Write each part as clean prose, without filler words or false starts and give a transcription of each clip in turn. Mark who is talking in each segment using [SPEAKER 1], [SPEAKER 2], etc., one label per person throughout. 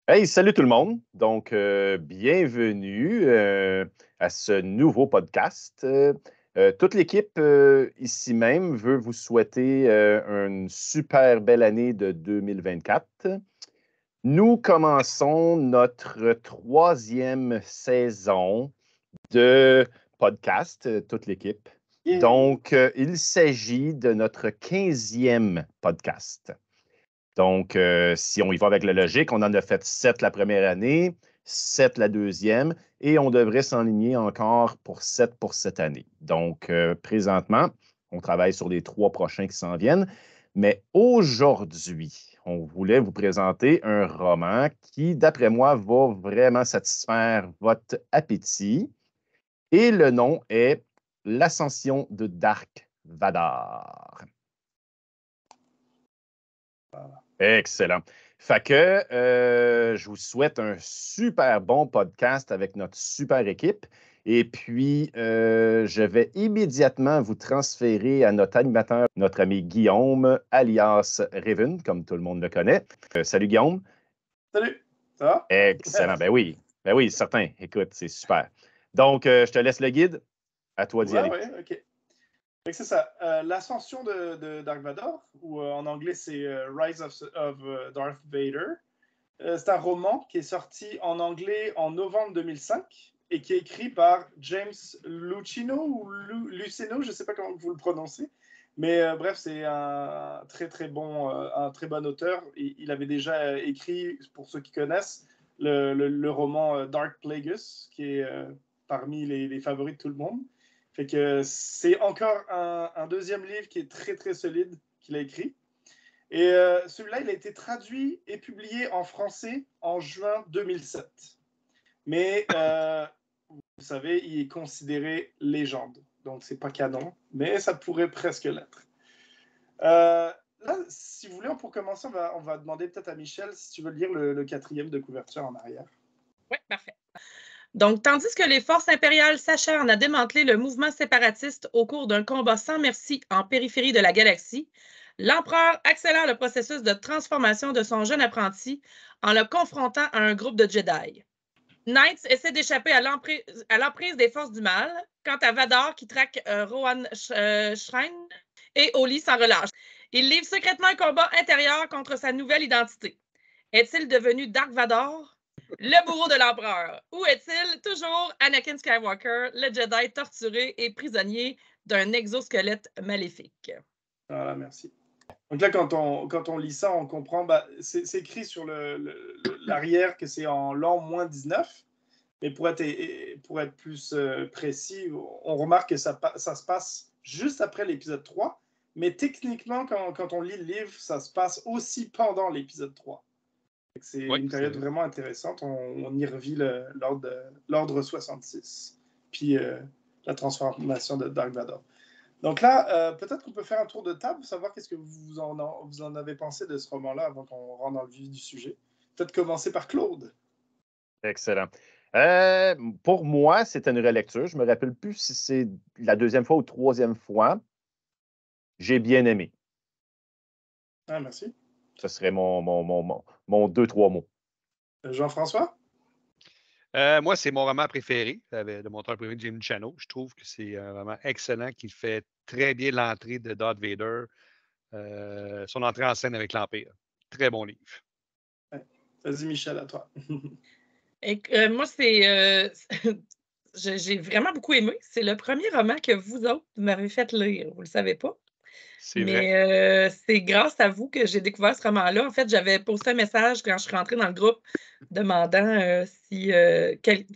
[SPEAKER 1] Hey, salut tout le monde. Donc, bienvenue à ce nouveau podcast. Toute l'équipe ici même veut vous souhaiter une super belle année de 2024. Nous commençons notre troisième saison de podcast, toute l'équipe.
[SPEAKER 2] Yeah.
[SPEAKER 1] Donc, il s'agit de notre 15e podcast. Donc, si on y va avec la logique, on en a fait 7 la première année, 7 la deuxième, et on devrait s'enligner encore pour 7 pour cette année. Donc, présentement, on travaille sur les 3 prochains qui s'en viennent. Mais aujourd'hui, on voulait vous présenter un roman qui, d'après moi, va vraiment satisfaire votre appétit. Et le nom est L'Ascension de Dark Vador. Excellent. Fait que je vous souhaite un super bon podcast avec notre super équipe. Et puis, je vais immédiatement vous transférer à notre animateur, notre ami Guillaume, alias Raven, comme tout le monde le connaît. Salut Guillaume.
[SPEAKER 2] Salut, ça va?
[SPEAKER 1] Excellent. Ben oui, certain. Écoute, c'est super. Donc, je te laisse le guide. À toi d'y aller.
[SPEAKER 2] Ouais, ok. Fait que c'est ça. L'ascension de Dark Vador, ou en anglais c'est Rise of Darth Vader. C'est un roman qui est sorti en anglais en novembre 2005 et qui est écrit par James Luceno ou Luceno, je ne sais pas comment vous le prononcez. Mais bref, c'est un très bon auteur. Il avait déjà écrit, pour ceux qui connaissent, le roman Dark Plagueis, qui est parmi les favoris de tout le monde. Fait que c'est encore un deuxième livre qui est très solide qu'il a écrit. Et celui-là, il a été traduit et publié en français en juin 2007. Mais vous savez, il est considéré légende. Donc, c'est pas canon, mais ça pourrait presque l'être. Là, si vous voulez, pour commencer, on va demander peut-être à Michel si tu veux lire le quatrième de couverture en arrière.
[SPEAKER 3] Oui, parfait. Donc, tandis que les forces impériales s'acharnent à démanteler le mouvement séparatiste au cours d'un combat sans merci en périphérie de la galaxie, l'empereur accélère le processus de transformation de son jeune apprenti en le confrontant à un groupe de Jedi. Knights essaie d'échapper à l'emprise des forces du mal, quant à Vador qui traque Rohan Shrine et Oli sans relâche. Il livre secrètement un combat intérieur contre sa nouvelle identité. Est-il devenu Dark Vador, le bourreau de l'empereur? Ou est-il toujours Anakin Skywalker, le Jedi torturé et prisonnier d'un exosquelette maléfique?
[SPEAKER 2] Voilà, merci. Donc là, quand on lit ça, on comprend, c'est écrit sur l'arrière que c'est en l'an moins 19. Mais pour être plus précis, on remarque que ça se passe juste après l'épisode 3. Mais techniquement, quand on lit le livre, ça se passe aussi pendant l'épisode 3. C'est une période vraiment intéressante. On y revit l'ordre 66. Puis la transformation de Dark Vador. Donc là, peut-être qu'on peut faire un tour de table pour savoir qu'est-ce que vous en avez pensé de ce roman-là avant qu'on rentre dans le vif du sujet. Peut-être commencer par Claude.
[SPEAKER 1] Excellent. Pour moi, c'était une relecture. Je ne me rappelle plus si c'est la deuxième fois ou troisième fois. J'ai bien aimé.
[SPEAKER 2] Ah, merci.
[SPEAKER 1] Ce serait mon 2-3 mots.
[SPEAKER 2] Jean-François?
[SPEAKER 4] Moi, c'est mon roman préféré de mon auteur préféré, Jim Chano. Je trouve que c'est un roman excellent qui fait très bien l'entrée de Darth Vader, son entrée en scène avec l'Empire. Très bon livre.
[SPEAKER 2] Ouais. Vas-y, Michel, à toi.
[SPEAKER 3] Moi, j'ai vraiment beaucoup aimé. C'est le premier roman que vous autres m'avez fait lire. Vous ne le savez pas.
[SPEAKER 4] C'est
[SPEAKER 3] Mais c'est grâce à vous que j'ai découvert ce roman-là. En fait, j'avais posté un message quand je suis rentrée dans le groupe demandant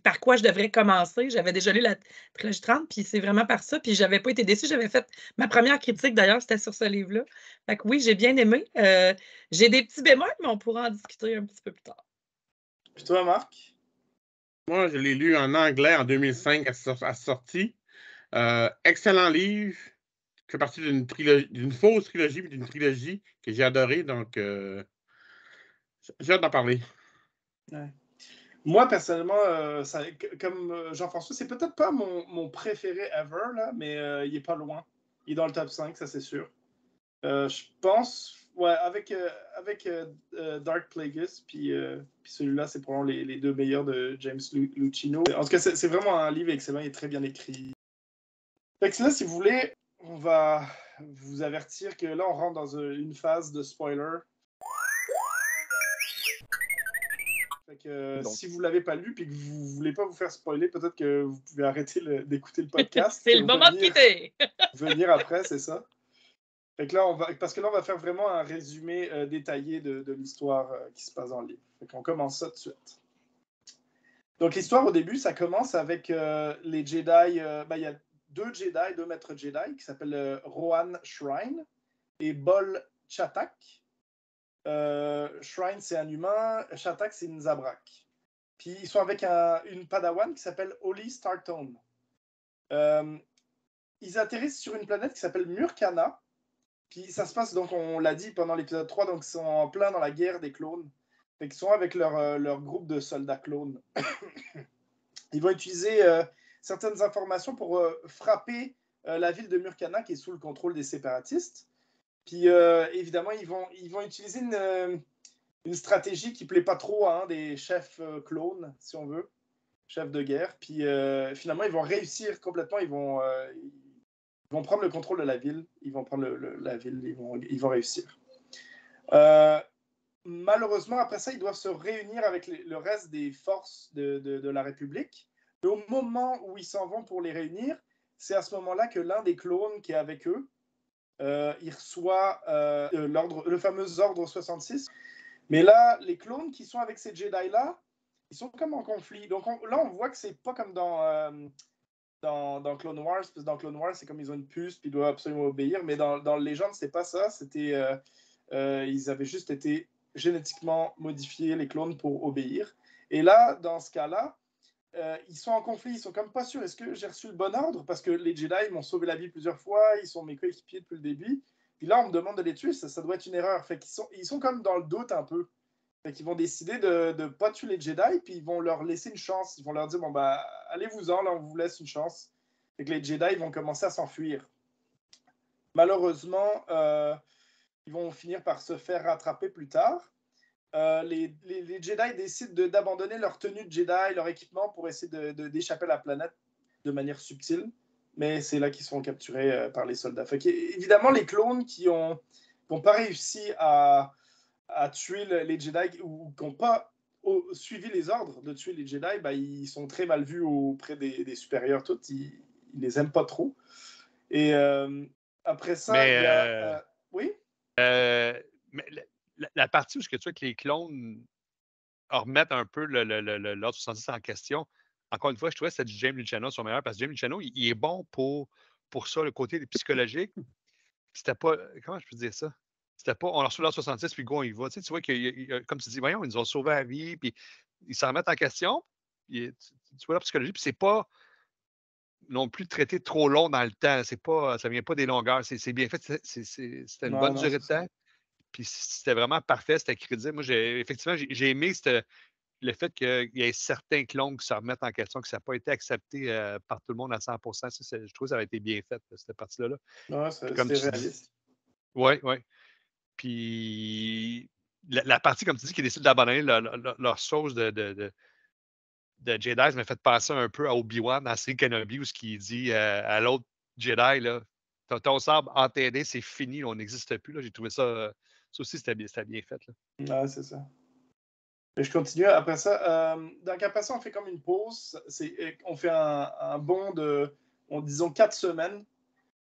[SPEAKER 3] par quoi je devrais commencer. J'avais déjà lu la trilogie 30, puis c'est vraiment par ça. Puis je n'avais pas été déçue. J'avais fait ma première critique, d'ailleurs, c'était sur ce livre-là. Fait que oui, j'ai bien aimé. J'ai des petits bémols, mais on pourra en discuter un petit peu plus tard.
[SPEAKER 2] Puis toi, Marc?
[SPEAKER 5] Moi, je l'ai lu en anglais en 2005 à sa sortie. Excellent livre. Il fait partie d'une fausse trilogie, mais d'une trilogie que j'ai adorée. Donc, j'ai hâte d'en parler.
[SPEAKER 2] Ouais. Moi, personnellement, comme Jean-François, c'est peut-être pas mon préféré ever, là, mais il est pas loin. Il est dans le top 5, ça c'est sûr. Je pense, Ouais, avec Dark Plagueis, puis celui-là, c'est probablement les deux meilleurs de James Lucchino. En tout cas, c'est vraiment un livre excellent, il est très bien écrit. Fait que là, si vous voulez, on va vous avertir que là, on rentre dans une phase de spoiler. Fait que si vous ne l'avez pas lu et que vous ne voulez pas vous faire spoiler, peut-être que vous pouvez arrêter d'écouter le podcast.
[SPEAKER 3] C'est le moment de quitter!
[SPEAKER 2] Venir après, c'est ça. Fait que là, parce que là, on va faire vraiment un résumé détaillé de l'histoire qui se passe dans le livre. Fait qu'on commence ça tout de suite. Donc, l'histoire, au début, ça commence avec les Jedi. Il y a deux maîtres Jedi, qui s'appellent Rohan Shrine et Bol Chatak. Shrine, c'est un humain. Chatak, c'est une Zabrak. Puis, ils sont avec une Padawan qui s'appelle Holly Startone. Ils atterrissent sur une planète qui s'appelle Murkana. Puis ça se passe, donc on l'a dit pendant l'épisode 3, donc ils sont en plein dans la guerre des clones. Fait qu'ils sont avec leur groupe de soldats clones. Ils vont utiliser certaines informations pour frapper la ville de Murkana qui est sous le contrôle des séparatistes. Puis évidemment, ils vont utiliser une stratégie qui ne plaît pas trop à un des chefs clones, si on veut, chefs de guerre. Puis finalement, ils vont réussir complètement, ils vont prendre le contrôle de la ville, ils vont prendre la ville, ils vont réussir. Malheureusement, après ça, ils doivent se réunir avec le reste des forces de la République. Et au moment où ils s'en vont pour les réunir, c'est à ce moment-là que l'un des clones qui est avec eux, il reçoit le fameux ordre 66. Mais là, les clones qui sont avec ces Jedi-là, ils sont comme en conflit. Donc là, on voit que c'est pas comme dans Clone Wars, parce que dans Clone Wars, c'est comme ils ont une puce puis ils doivent absolument obéir, mais dans Legend, c'est pas ça. C'était ils avaient juste été génétiquement modifiés, les clones, pour obéir. Et là, dans ce cas-là, ils sont en conflit, ils sont comme pas sûrs. Est-ce que j'ai reçu le bon ordre? Parce que les Jedi m'ont sauvé la vie plusieurs fois, ils sont mes coéquipiers depuis le début. Puis là, on me demande de les tuer, ça doit être une erreur. Fait qu'ils ils sont comme dans le doute un peu. Fait qu'ils vont décider de ne pas tuer les Jedi, puis ils vont leur laisser une chance. Ils vont leur dire, bon, bah, allez-vous-en, là, on vous laisse une chance. Fait que les Jedi vont commencer à s'enfuir. Malheureusement, ils vont finir par se faire rattraper plus tard. Les Jedi décident d'abandonner leur tenue de Jedi, leur équipement, pour essayer d'échapper à la planète de manière subtile. Mais c'est là qu'ils seront capturés par les soldats. Fait que, évidemment, les clones qui n'ont pas réussi à tuer les Jedi ou qui n'ont pas suivi les ordres de tuer les Jedi, ben, ils sont très mal vus auprès des supérieurs. Ils les aiment pas trop. Et après ça, il y a... oui?
[SPEAKER 4] Mais la partie où tu vois que les clones remettent un peu l'ordre 66 en question, encore une fois, je trouvais que c'était du James Lucchino son meilleur, parce que James Lucchino, il est bon pour ça, le côté psychologique. C'était pas... Comment je peux dire ça? C'était pas, on leur reçoit l'ordre 66, puis go, on y va. Tu vois que, comme tu dis, voyons, ils nous ont sauvé la vie, puis ils s'en remettent en question. Tu vois la psychologie, puis c'est pas non plus traité trop long dans le temps. Ça vient pas des longueurs. C'est bien fait. C'était une bonne durée de temps. Puis c'était vraiment parfait. C'était crédible. Moi, effectivement, j'ai aimé le fait qu'il y ait certains clones qui se remettent en question, que ça n'a pas été accepté par tout le monde à 100%. Je trouve que ça a été bien fait, cette partie-là.
[SPEAKER 2] Ouais, c'est réaliste.
[SPEAKER 4] Oui, oui. Puis la partie, comme tu dis, qui décide d'abandonner leur sauce de Jedi, ça m'a fait penser un peu à Obi-Wan dans la série Kenobi, où ce qu'il dit à l'autre Jedi, là, ton sabre enterré, c'est fini, on n'existe plus. Là. J'ai trouvé ça aussi, c'était bien fait. Là.
[SPEAKER 2] Ouais, c'est ça. Et je continue. Après ça, après ça, on fait comme une pause. On fait un bond de, disons, 4 semaines.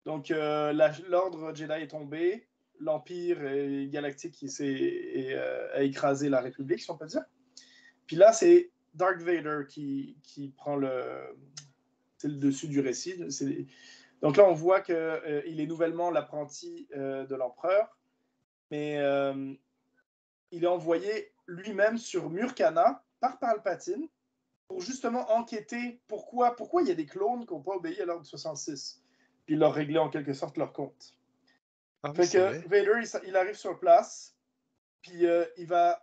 [SPEAKER 2] Donc, l'ordre Jedi est tombé. L'Empire galactique a écrasé la République, si on peut dire. Puis là, c'est Darth Vader qui prend le dessus du récit. Donc là, on voit qu'il est nouvellement l'apprenti de l'empereur, mais il est envoyé lui-même sur Murkana par Palpatine pour justement enquêter pourquoi il y a des clones qui n'ont pas obéi à l'ordre 66, puis leur régler en quelque sorte leur compte. Fait que Vader, il arrive sur place, puis il va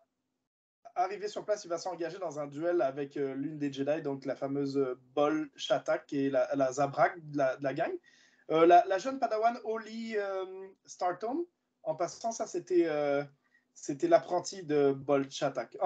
[SPEAKER 2] arriver sur place, il va s'engager dans un duel avec l'une des Jedi, donc la fameuse Bol Chatak, qui est la Zabrak de la gang. La jeune Padawan Holly Startone, En passant, ça, c'était l'apprenti de Bolt Shatak.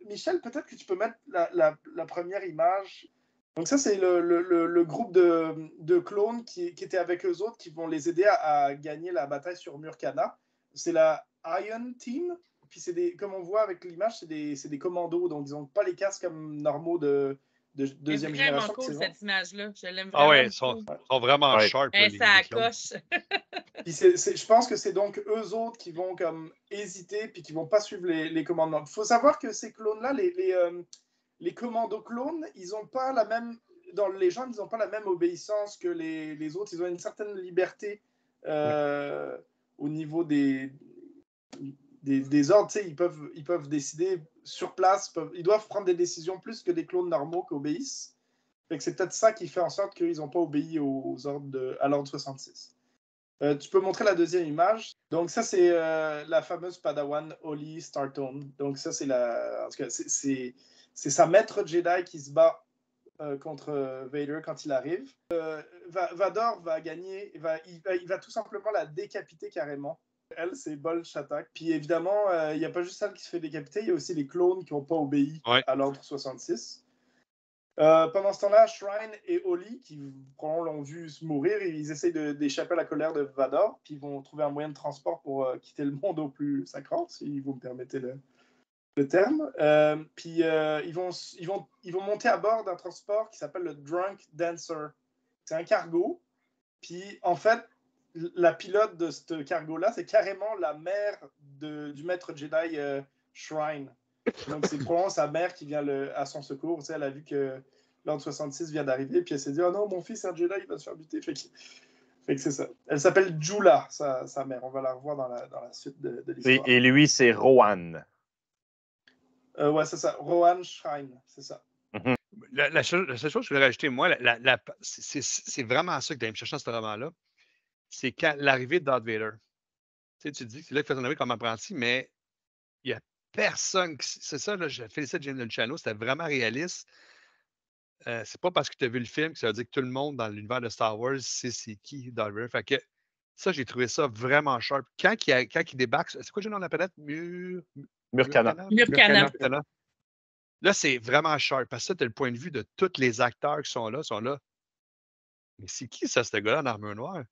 [SPEAKER 2] Michel, peut-être que tu peux mettre la première image. Donc ça, c'est le groupe de clones qui étaient avec eux autres, qui vont les aider à gagner la bataille sur Murkana. C'est la Iron Team. Puis comme on voit avec l'image, c'est des commandos, donc ils n'ont pas les casques comme normaux de deuxième génération.
[SPEAKER 3] C'est vraiment cool, cette image-là. Je l'aime
[SPEAKER 4] Ah
[SPEAKER 3] vraiment.
[SPEAKER 4] ouais, ils sont vraiment sharp. Là,
[SPEAKER 3] ça accroche.
[SPEAKER 2] Puis je pense que c'est donc eux autres qui vont comme hésiter puis qui vont pas suivre les commandements. Il faut savoir que ces clones-là, les commandos clones, ils ont pas la même... Dans les gens, ils n'ont pas la même obéissance que les autres. Ils ont une certaine liberté au niveau des ordres. Ils peuvent décider sur place. Ils doivent prendre des décisions plus que des clones normaux qui obéissent. C'est peut-être ça qui fait en sorte qu'ils n'ont pas obéi aux ordres à l'ordre 66. Tu peux montrer la deuxième image. Donc ça, c'est la fameuse Padawan Holly Startone. Donc ça, c'est sa maître Jedi qui se bat contre Vader quand il arrive. Vador va gagner, il va tout simplement la décapiter carrément. Elle, c'est Bolt Shatak. Puis évidemment, il n'y a pas juste elle qui se fait décapiter, il y a aussi les clones qui n'ont pas obéi à l'ordre 66. Pendant ce temps-là, Shrine et Holly, qui probablement l'ont vu mourir, ils essayent d'échapper à la colère de Vador, puis ils vont trouver un moyen de transport pour quitter le monde au plus sacrant, si vous me permettez le terme. Puis ils vont monter à bord d'un transport qui s'appelle le Drunk Dancer. C'est un cargo. Puis en fait, la pilote de ce cargo-là, c'est carrément la mère du maître Jedi Shrine. Donc, c'est probablement sa mère qui vient à son secours. Tu sais, elle a vu que l'ordre 66 vient d'arriver, puis elle s'est dit « Oh non, mon fils est un Jedi, il va se faire buter. » Fait que c'est ça. Elle s'appelle Jula, sa mère. On va la revoir dans la suite de l'histoire.
[SPEAKER 1] Et lui, c'est Rohan.
[SPEAKER 2] Ouais, c'est ça. Rohan Shrine, c'est ça.
[SPEAKER 4] Mm-hmm. La seule chose que je voulais rajouter, moi, c'est vraiment ça que d'aller me chercher dans ce roman-là. C'est quand l'arrivée de Darth Vader. Tu sais, tu te dis que c'est là qu'il fait son arrivée comme apprenti, mais il n'y a personne. C'est ça, là, je félicite James Chano, c'était vraiment réaliste. C'est pas parce que tu as vu le film que ça veut dire que tout le monde dans l'univers de Star Wars sait c'est qui Darth Vader. Fait que ça, j'ai trouvé ça vraiment sharp. Quand il débarque, c'est quoi le nom de la planète?
[SPEAKER 1] Murkana.
[SPEAKER 4] Là, c'est vraiment sharp. Parce que ça, tu as le point de vue de tous les acteurs qui sont là. Mais c'est qui ça, ce gars-là en armure noire?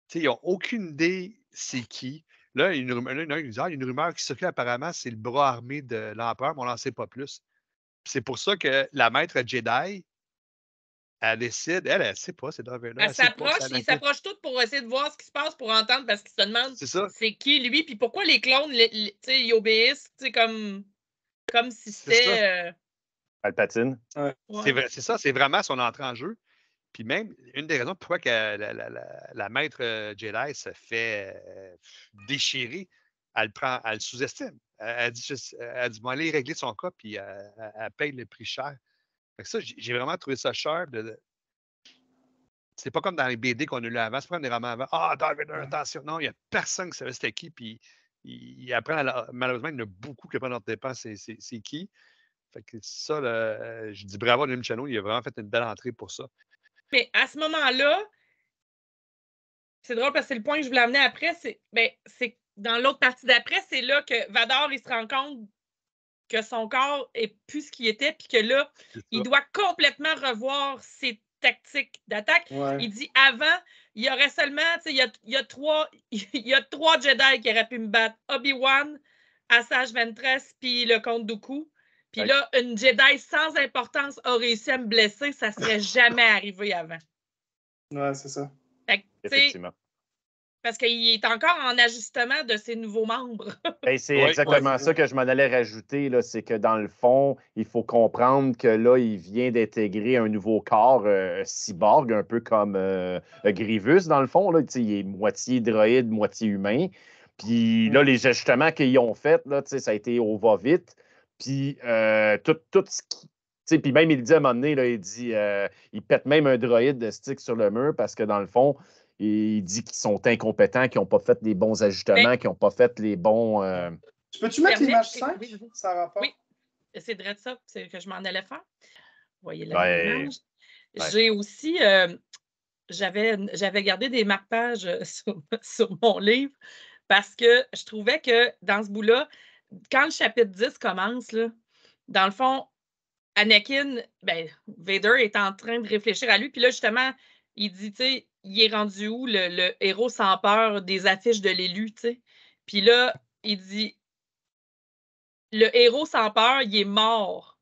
[SPEAKER 4] Tu sais, ils n'ont aucune idée c'est qui. Là, il y a une rumeur qui circule apparemment, c'est le bras armé de l'empereur, mais on n'en sait pas plus. C'est pour ça que la maître Jedi, elle décide, elle ne sait pas, c'est Darth Vader.
[SPEAKER 3] Ils s'approchent tous pour essayer de voir ce qui se passe, pour entendre, parce qu'ils se demandent c'est qui lui, puis pourquoi les clones, ils obéissent, comme si c'était...
[SPEAKER 1] Palpatine.
[SPEAKER 2] Ouais.
[SPEAKER 4] C'est ça, c'est vraiment son entrée en jeu. Puis même, une des raisons pourquoi que la maître Jedi se fait déchirer, elle le sous-estime. Elle dit bon, allez régler son cas, puis elle paye le prix cher. Fait que ça, j'ai vraiment trouvé ça cher. C'est pas comme dans les BD qu'on a lu avant. C'est pas comme des romans avant. Ah, Darth Vader, attention. Non, il n'y a personne qui savait c'était qui. Puis il apprend, malheureusement, il y en a beaucoup qui apprennent notre dépense, c'est qui. Fait que ça, je dis bravo à James Chano, il a vraiment fait une belle entrée pour ça.
[SPEAKER 3] Mais à ce moment-là, c'est drôle parce que c'est le point que je voulais amener après, c'est dans l'autre partie d'après, c'est là que Vador, il se rend compte que son corps est plus ce qu'il était, puis que là, il doit complètement revoir ses tactiques d'attaque.
[SPEAKER 2] Ouais.
[SPEAKER 3] Il dit avant, il y aurait seulement, il y a trois Jedi qui auraient pu me battre. Obi-Wan, Asajj Ventress, puis le comte Dooku. Puis là, une Jedi sans importance a réussi à me blesser, ça serait jamais arrivé avant.
[SPEAKER 2] Ouais, c'est ça.
[SPEAKER 1] Effectivement.
[SPEAKER 3] Parce qu'il est encore en ajustement de ses nouveaux membres.
[SPEAKER 1] C'est exactement ça que je m'en allais rajouter. C'est que dans le fond, il faut comprendre que là, il vient d'intégrer un nouveau corps cyborg, un peu comme Grievous, dans le fond. Là, il est moitié droïde, moitié humain. Puis là, les ajustements qu'ils ont faits, ça a été au va-vite. Puis tout ce qui. Puis même, il dit à un moment donné, là, il pète même un droïde de stick sur le mur parce que dans le fond, il dit qu'ils sont incompétents, qu'ils n'ont pas fait les bons ajustements, qu'ils n'ont pas fait les bons...
[SPEAKER 2] Peux-tu mettre l'image 5? Ça rapporte?
[SPEAKER 3] Oui, c'est vrai de ça, c'est que je m'en allais faire. Vous voyez l'image. J'ai aussi... j'avais gardé des marque-pages sur mon livre parce que je trouvais que dans ce bout-là, quand le chapitre 10 commence, là, dans le fond, Anakin, Vader est en train de réfléchir à lui. Puis là, justement, il dit, tu sais, il est rendu où le héros sans peur des affiches de l'élu, tu sais. Puis là, il dit, le héros sans peur, il est mort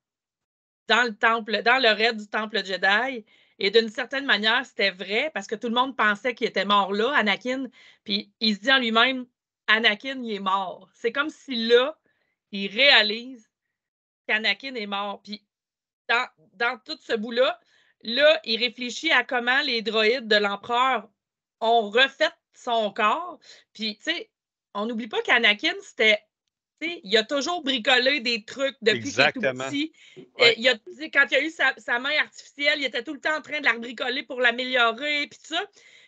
[SPEAKER 3] dans le temple, dans le raid du temple Jedi. Et d'une certaine manière, c'était vrai parce que tout le monde pensait qu'il était mort là, Anakin. Puis il se dit en lui-même, Anakin, il est mort. C'est comme si là, il réalise qu'Anakin est mort. Puis dans tout ce bout-là, là, il réfléchit à comment les droïdes de l'empereur ont refait son corps. Puis, tu sais, on n'oublie pas qu'Anakin, c'était. Il a toujours bricolé des trucs depuis qu'il est tout petit.
[SPEAKER 4] Ouais.
[SPEAKER 3] Quand il a eu sa main artificielle, il était tout le temps en train de la bricoler pour l'améliorer, puis tout ça.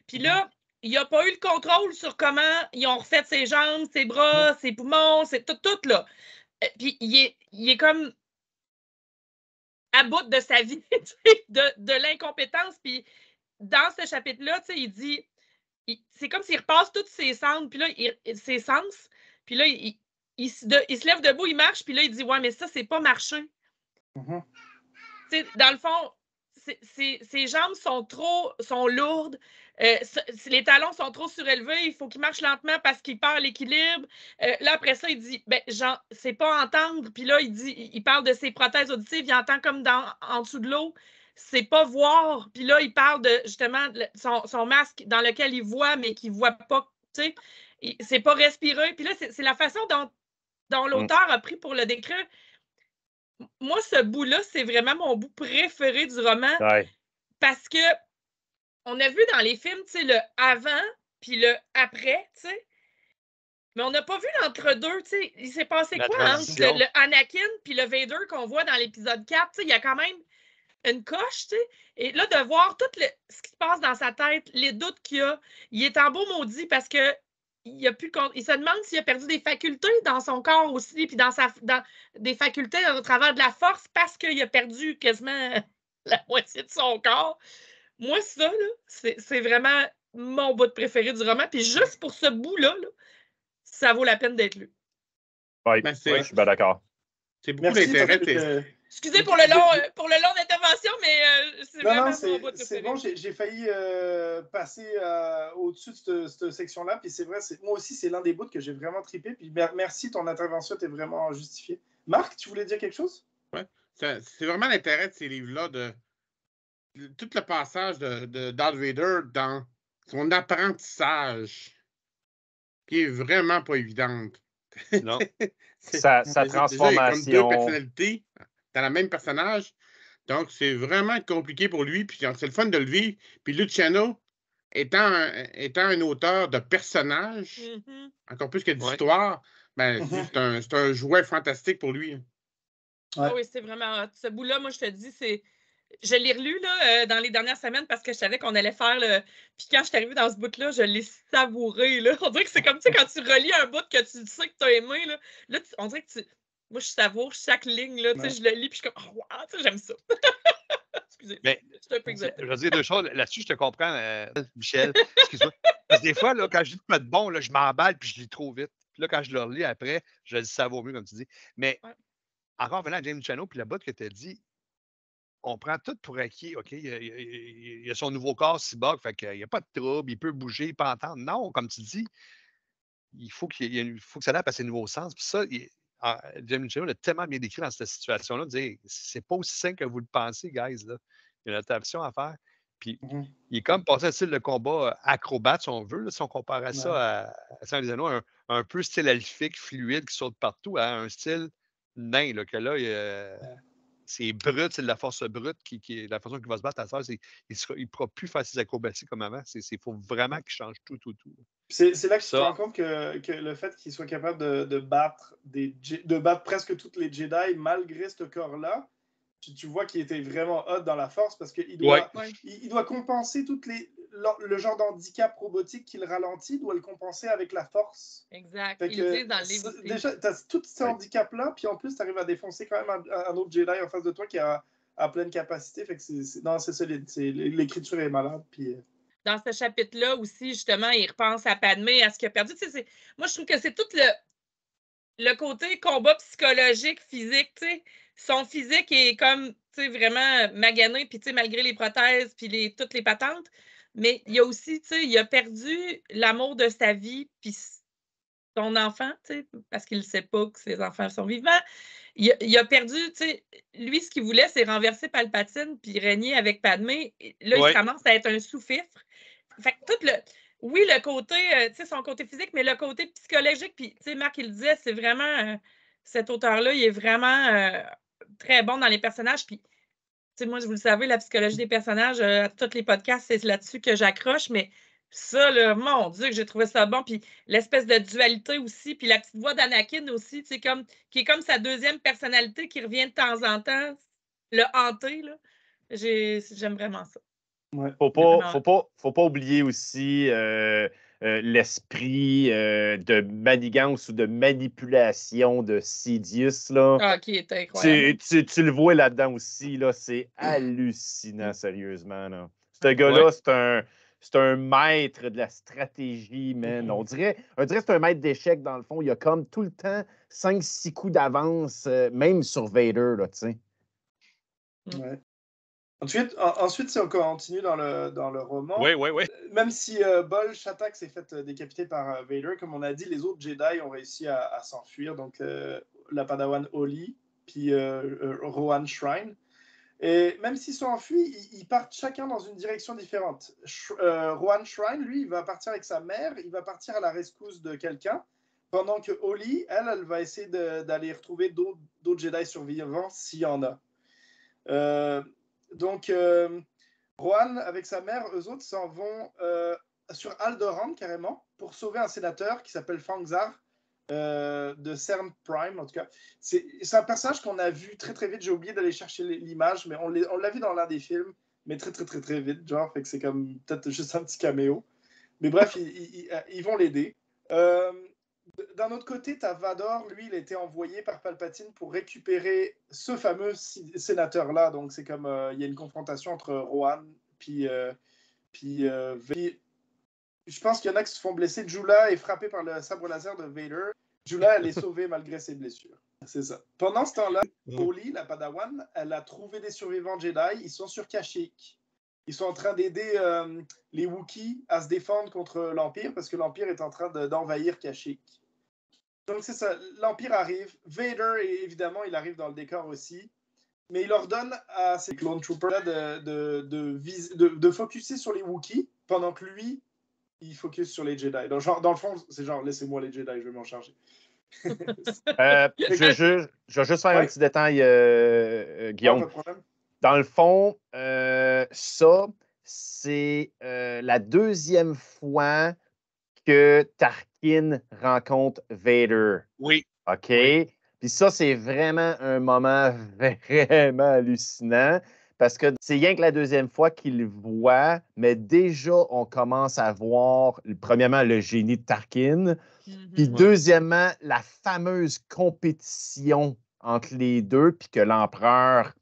[SPEAKER 3] Puis là, il n'a pas eu le contrôle sur comment ils ont refait ses jambes, ses bras, ses poumons, c'est tout là. Puis il est comme à bout de sa vie, de l'incompétence. Puis dans ce chapitre-là, il dit, c'est comme s'il repasse tous ses sens, puis là, ses sens, puis là, il se lève debout, il marche, puis là, il dit, ouais, mais ça, c'est pas marcher. Dans le fond, ses jambes sont lourdes, les talons sont trop surélevés, il faut qu'il marche lentement parce qu'il perd l'équilibre. Là, après ça, il dit, c'est pas entendre. Puis là, il parle de ses prothèses auditives, il entend comme en dessous de l'eau. C'est pas voir. Puis là, il parle de, justement, son masque dans lequel il voit, mais qu'il voit pas, tu sais. C'est pas respirer. Puis là, c'est la façon dont l'auteur a pris pour le décrire. Moi, ce bout-là, c'est vraiment mon bout préféré du roman.
[SPEAKER 1] Ouais.
[SPEAKER 3] Parce que on a vu dans les films, tu sais, le avant puis le après, tu sais. Mais on n'a pas vu l'entre-deux, tu sais. Il s'est passé
[SPEAKER 4] La
[SPEAKER 3] quoi
[SPEAKER 4] transition.
[SPEAKER 3] entre le Anakin puis le Vader qu'on voit dans l'épisode 4? Tu sais, il y a quand même une coche, tu sais. Et là, de voir tout ce qui se passe dans sa tête, les doutes qu'il a, il est en beau maudit parce que il se demande s'il a perdu des facultés dans son corps aussi, puis dans des facultés au travers de la force parce qu'il a perdu quasiment la moitié de son corps. Moi, ça, là, c'est vraiment mon bout de préféré du roman. Puis juste pour ce bout-là, là, ça vaut la peine d'être lu.
[SPEAKER 1] Oui,
[SPEAKER 5] Ben,
[SPEAKER 1] je suis bien d'accord.
[SPEAKER 5] C'est beaucoup d'intérêt.
[SPEAKER 3] Excusez pour le long d'intervention, mais c'est vraiment mon bout de préféré.
[SPEAKER 2] C'est bon, j'ai failli passer au-dessus de cette section-là. Puis c'est vrai, moi aussi, c'est l'un des bouts que j'ai vraiment trippé. Puis merci, ton intervention était vraiment justifiée. Marc, tu voulais dire quelque chose?
[SPEAKER 5] Oui, c'est vraiment l'intérêt de ces livres-là, de tout le passage de Darth Vader dans son apprentissage, qui est vraiment pas évidente.
[SPEAKER 4] Non.
[SPEAKER 1] Sa transformation.
[SPEAKER 5] Déjà, il y a comme deux personnalités dans le même personnage. Donc, c'est vraiment compliqué pour lui. Puis, c'est le fun de le vivre. Puis, Luciano, étant un auteur de personnages, encore plus que d'histoire, c'est un jouet fantastique pour lui.
[SPEAKER 3] Ouais. Oui, c'est vraiment. Ce bout-là, moi, je te dis, je l'ai relu là, dans les dernières semaines parce que je savais qu'on allait faire le. Puis quand je suis arrivée dans ce bout-là, je l'ai savouré. Là. On dirait que c'est comme tu sais, quand tu relis un bout que tu sais que tu as aimé, là on dirait que moi, je savoure chaque ligne. Là, je le lis, puis je suis comme, oh, wow, j'aime ça. Excusez.
[SPEAKER 4] Mais,
[SPEAKER 3] c'est un peu exalté.
[SPEAKER 4] Je vais dire deux choses. Là-dessus, je te comprends, Michel. Excuse-moi. Parce que des fois, là, quand je lis pas de bon, là, je m'emballe puis je lis trop vite. Puis là, quand je le relis après, je le savoure mieux, comme tu dis. Mais encore venant à James Chano, puis le bout que tu as dit, on prend tout pour acquis. OK, il a son nouveau corps cyborg, fait qu'il n'y a pas de trouble, il peut bouger, il peut entendre. Non, comme tu dis, il faut que ça adapte à ses nouveaux sens. Puis ça, James Chano l'a tellement bien décrit dans cette situation-là, de dire c'est pas aussi simple que vous le pensez, guys. Là. Il y a une adaptation à faire. Puis il est comme passé un style de combat acrobate, si on veut, là, si on compare à ça à Seigneur des Anneaux, un peu style elfique, fluide, qui saute partout, à un style nain, là, que là, c'est brut, c'est de la force brute qui est la façon qu'il va se battre à ça. Il ne pourra plus faire ses acrobaties comme avant. Il faut vraiment qu'il change tout.
[SPEAKER 2] C'est là que tu te rends compte que le fait qu'il soit capable de battre presque toutes les Jedi malgré ce corps-là, tu vois qu'il était vraiment hot dans la force parce qu'il doit compenser le genre d'handicap robotique qu'il ralentit, doit le compenser avec la force.
[SPEAKER 3] Exact. Ils le disent dans le livre aussi.
[SPEAKER 2] Déjà, tu as tous ces handicaps-là, puis en plus, tu arrives à défoncer quand même un autre Jedi en face de toi qui a à pleine capacité. Fait que c'est solide. L'écriture est malade. Puis...
[SPEAKER 3] dans ce chapitre-là aussi, justement, il repense à Padmé, à ce qu'il a perdu. Moi, je trouve que c'est tout le côté combat psychologique, physique. Son physique est comme vraiment magané, puis malgré les prothèses, puis toutes les patentes. Mais il y a aussi, il a perdu l'amour de sa vie, puis son enfant, parce qu'il ne sait pas que ses enfants sont vivants. Il a perdu, lui, ce qu'il voulait, c'est renverser Palpatine puis régner avec Padmé. Là, il se ramasse à être un sous-fifre. Fait que oui, le côté, son côté physique, mais le côté psychologique, puis, Marc, il le disait, c'est vraiment, cet auteur-là, il est vraiment très bon dans les personnages, puis, moi, vous le savez, la psychologie des personnages, à tous les podcasts, c'est là-dessus que j'accroche, mais ça, là, mon Dieu, que j'ai trouvé ça bon, puis l'espèce de dualité aussi, puis la petite voix d'Anakin aussi, qui est comme sa deuxième personnalité qui revient de temps en temps, le hanter, là. J'aime vraiment ça.
[SPEAKER 1] Ouais. Faut pas oublier aussi l'esprit de manigance ou de manipulation de Sidious. Là.
[SPEAKER 3] Ah, qui est incroyable.
[SPEAKER 1] Tu le vois là-dedans aussi. Là, c'est hallucinant, sérieusement. Là. Ce gars-là, c'est un maître de la stratégie, man. On dirait que c'est un maître d'échecs, dans le fond. Il a comme tout le temps 5-6 coups d'avance, même sur Vader, là, tu sais.
[SPEAKER 2] Ouais. Ensuite, si on continue dans le roman,
[SPEAKER 4] oui.
[SPEAKER 2] Même si Bol Shatak s'est fait décapiter par Vader, comme on a dit, les autres Jedi ont réussi à s'enfuir. Donc, la Padawan Holly, puis Rohan Shrine. Et même s'ils sont enfuis, ils partent chacun dans une direction différente. Rohan Shrine, lui, il va partir avec sa mère, il va partir à la rescousse de quelqu'un, pendant que Holly, elle va essayer d'aller retrouver d'autres Jedi survivants, s'il y en a. Donc, Rohan, avec sa mère, eux autres s'en vont sur Alderaan, carrément, pour sauver un sénateur qui s'appelle Fangzar, de Cern Prime, en tout cas. C'est un personnage qu'on a vu très, très vite. J'ai oublié d'aller chercher l'image, mais on l'a vu dans l'un des films, mais très, très, très, très vite, genre. Fait que c'est comme peut-être juste un petit caméo. Mais bref, ils vont l'aider. D'un autre côté, tu as Vador, lui, il a été envoyé par Palpatine pour récupérer ce fameux sénateur-là. Donc, c'est comme il y a une confrontation entre Rohan puis je pense qu'il y en a qui se font blesser. Jula est frappée par le sabre laser de Vader. Jula, elle est sauvée malgré ses blessures. C'est ça. Pendant ce temps-là, Holly, la Padawan, elle a trouvé des survivants Jedi. Ils sont sur Kashyyyk. Ils sont en train d'aider les Wookiees à se défendre contre l'Empire parce que l'Empire est en train d'envahir Kashyyyk. Donc c'est ça, l'Empire arrive. Vader, évidemment, il arrive dans le décor aussi. Mais il ordonne à ces clone troopers de focuser sur les Wookiees pendant que lui, il focus sur les Jedi. Dans le fond, c'est genre, laissez-moi les Jedi, je vais m'en charger.
[SPEAKER 1] Je vais juste faire un petit détail, Guillaume.
[SPEAKER 2] Pas de problème.
[SPEAKER 1] Dans le fond, ça, c'est la deuxième fois que Tarkin rencontre Vader.
[SPEAKER 4] Oui.
[SPEAKER 1] OK? Oui. Puis ça, c'est vraiment un moment vraiment hallucinant parce que c'est rien que la deuxième fois qu'il le voit, mais déjà, on commence à voir, premièrement, le génie de Tarkin, puis deuxièmement, la fameuse compétition entre les deux, puis que l'empereur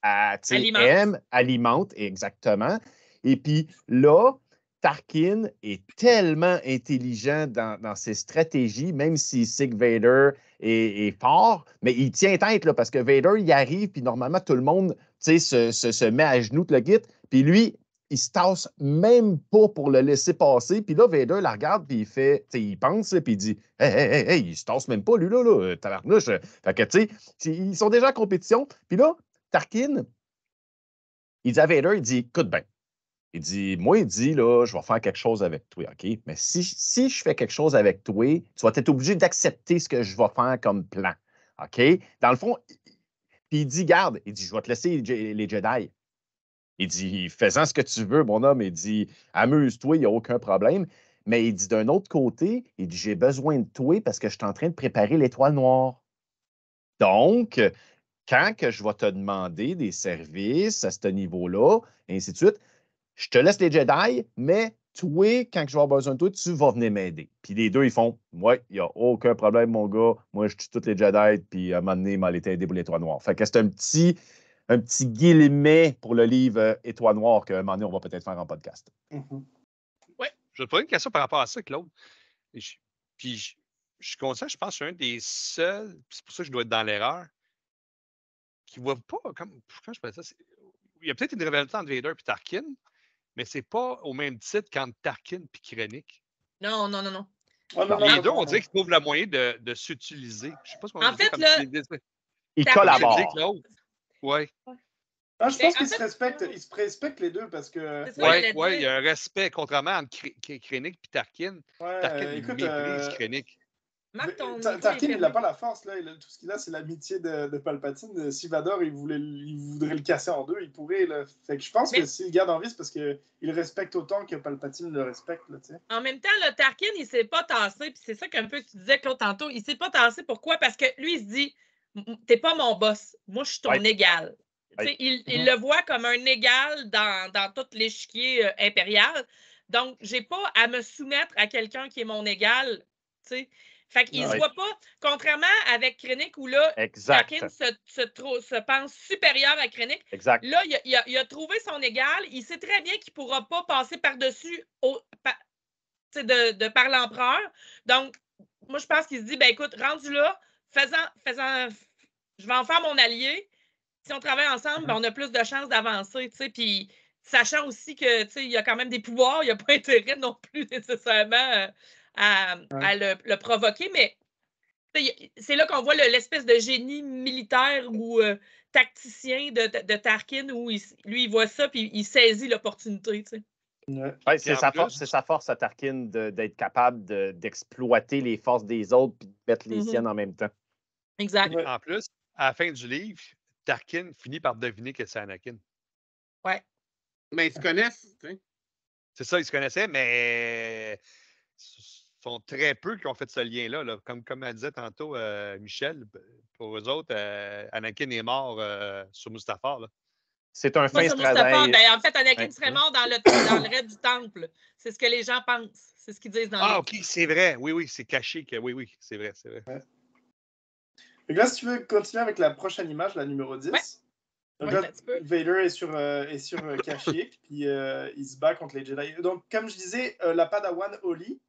[SPEAKER 1] alimente, exactement. Et puis là, Tarkin est tellement intelligent dans ses stratégies, même s'il sait que Vader est fort, mais il tient tête là, parce que Vader, il arrive, puis normalement, tout le monde se met à genoux, le guide, puis lui, il se tasse même pas pour le laisser passer. Puis là, Vader la regarde, puis il pense, puis il dit hey, il se tasse même pas, lui, là, tabarnouche. Fait que, tu sais, ils sont déjà en compétition. Puis là, Tarkin, il dit à Vader, il dit, écoute bien, il dit, moi, il dit, là, je vais faire quelque chose avec toi, OK? Mais si je fais quelque chose avec toi, tu vas être obligé d'accepter ce que je vais faire comme plan, OK? Dans le fond, puis il dit, garde, il dit, je vais te laisser les Jedi. Il dit, fais-en ce que tu veux, mon homme. Il dit, amuse-toi, il n'y a aucun problème. Mais il dit, d'un autre côté, il dit, j'ai besoin de toi parce que je suis en train de préparer l'étoile noire. Donc, quand que je vais te demander des services à ce niveau-là, et ainsi de suite, je te laisse les Jedi, mais toi, quand je vais avoir besoin de toi, tu vas venir m'aider. Puis les deux, ils font, ouais, il n'y a aucun problème, mon gars. Moi, je tue tous les Jedi, puis à un moment donné, il m'a été aider pour l'étoile noire. Fait que c'est un petit guillemet pour le livre Étoile noire qu'à un moment donné, on va peut-être faire en podcast.
[SPEAKER 4] Je vais te poser une question par rapport à ça, Claude. Puis je suis conscient, je pense que je suis un des seuls, c'est pour ça que je dois être dans l'erreur, qui ne voit pas comme. Quand je fais ça, il y a peut-être une rivalité entre Vader et Tarkin, mais c'est pas au même titre qu'entre Tarkin et Krennic.
[SPEAKER 3] Non.
[SPEAKER 2] Oh, non,
[SPEAKER 4] Les deux,
[SPEAKER 2] non,
[SPEAKER 4] on dirait qu'ils trouvent le moyen de s'utiliser. Je sais pas ce qu'on
[SPEAKER 3] En
[SPEAKER 4] va dire
[SPEAKER 3] fait,
[SPEAKER 4] comme
[SPEAKER 3] là,
[SPEAKER 1] Ils
[SPEAKER 3] Tarkin,
[SPEAKER 1] collaborent.
[SPEAKER 4] Claude. Oui.
[SPEAKER 2] Ah, je
[SPEAKER 3] Mais
[SPEAKER 2] pense
[SPEAKER 3] en
[SPEAKER 2] qu'ils
[SPEAKER 3] fait,
[SPEAKER 2] se respectent les deux parce que.
[SPEAKER 3] c'est ça que j'allais
[SPEAKER 4] Oui, il y
[SPEAKER 3] dire.
[SPEAKER 4] a un respect, contrairement entre Krennic et Tarkin. Tarkin, il
[SPEAKER 2] Écoute,
[SPEAKER 4] méprise Krennic.
[SPEAKER 3] Marc, ton
[SPEAKER 2] Tarkin,
[SPEAKER 3] micro est
[SPEAKER 2] il n'a
[SPEAKER 3] fermé.
[SPEAKER 2] pas la force, là. Tout ce qu'il a, c'est l'amitié de Palpatine. Si Vador, il voudrait le casser en deux, il pourrait. Là. Fait que je pense
[SPEAKER 3] Mais-
[SPEAKER 2] que s'il le garde en vie, c'est parce qu'il respecte autant que Palpatine le respecte. Là,
[SPEAKER 3] En même temps, le Tarkin, il s'est pas tassé, puis c'est ça qu'un peu que tu disais, Claude, tantôt. Il s'est pas tassé. Pourquoi? Parce que lui, il se dit, t'es pas mon boss. Moi, je suis ton égal.
[SPEAKER 1] Ouais.
[SPEAKER 3] Il le voit comme un égal dans tout l'échiquier impérial. Donc, j'ai pas à me soumettre à quelqu'un qui est mon égal. T'sais. Fait qu'il se voit pas, contrairement avec Krennic, où là, Tarkin se pense supérieur à Krennic.
[SPEAKER 1] Exact.
[SPEAKER 3] Là, il a trouvé son égal. Il sait très bien qu'il ne pourra pas passer par-dessus de par l'empereur. Donc, moi, je pense qu'il se dit, ben écoute, rendu là, je vais en faire mon allié. Si on travaille ensemble, ben, on a plus de chances d'avancer. Puis, sachant aussi que il y a quand même des pouvoirs, il n'y a pas intérêt non plus nécessairement à le provoquer, mais c'est là qu'on voit l'espèce de génie militaire ou tacticien de Tarkin où lui, il voit ça puis il saisit l'opportunité.
[SPEAKER 1] Ouais, c'est sa force à Tarkin d'être capable d'exploiter les forces des autres et de mettre les siennes en même temps.
[SPEAKER 3] Exact.
[SPEAKER 2] Ouais.
[SPEAKER 4] En plus, à la fin du livre, Tarkin finit par deviner que c'est Anakin.
[SPEAKER 3] Ouais.
[SPEAKER 5] Mais ils se connaissent, tu sais.
[SPEAKER 4] C'est ça, ils se connaissaient, mais sont très peu qui ont fait ce lien-là. Là. Comme elle disait tantôt, Michel, pour eux autres, Anakin est mort sur Mustafar. Là.
[SPEAKER 1] C'est un fin
[SPEAKER 3] stratège. Ben, en fait, Anakin serait mort dans le raid du temple. C'est ce que les gens pensent. C'est ce qu'ils disent dans le
[SPEAKER 4] OK, c'est vrai. Oui, c'est caché. Oui, c'est vrai.
[SPEAKER 2] Ouais. Et là, si tu veux continuer avec la prochaine image, la numéro 10.
[SPEAKER 3] Ouais.
[SPEAKER 2] Donc là, Vader est sur Kashyyyk, puis il se bat contre les Jedi. Donc, comme je disais, la Padawan Holly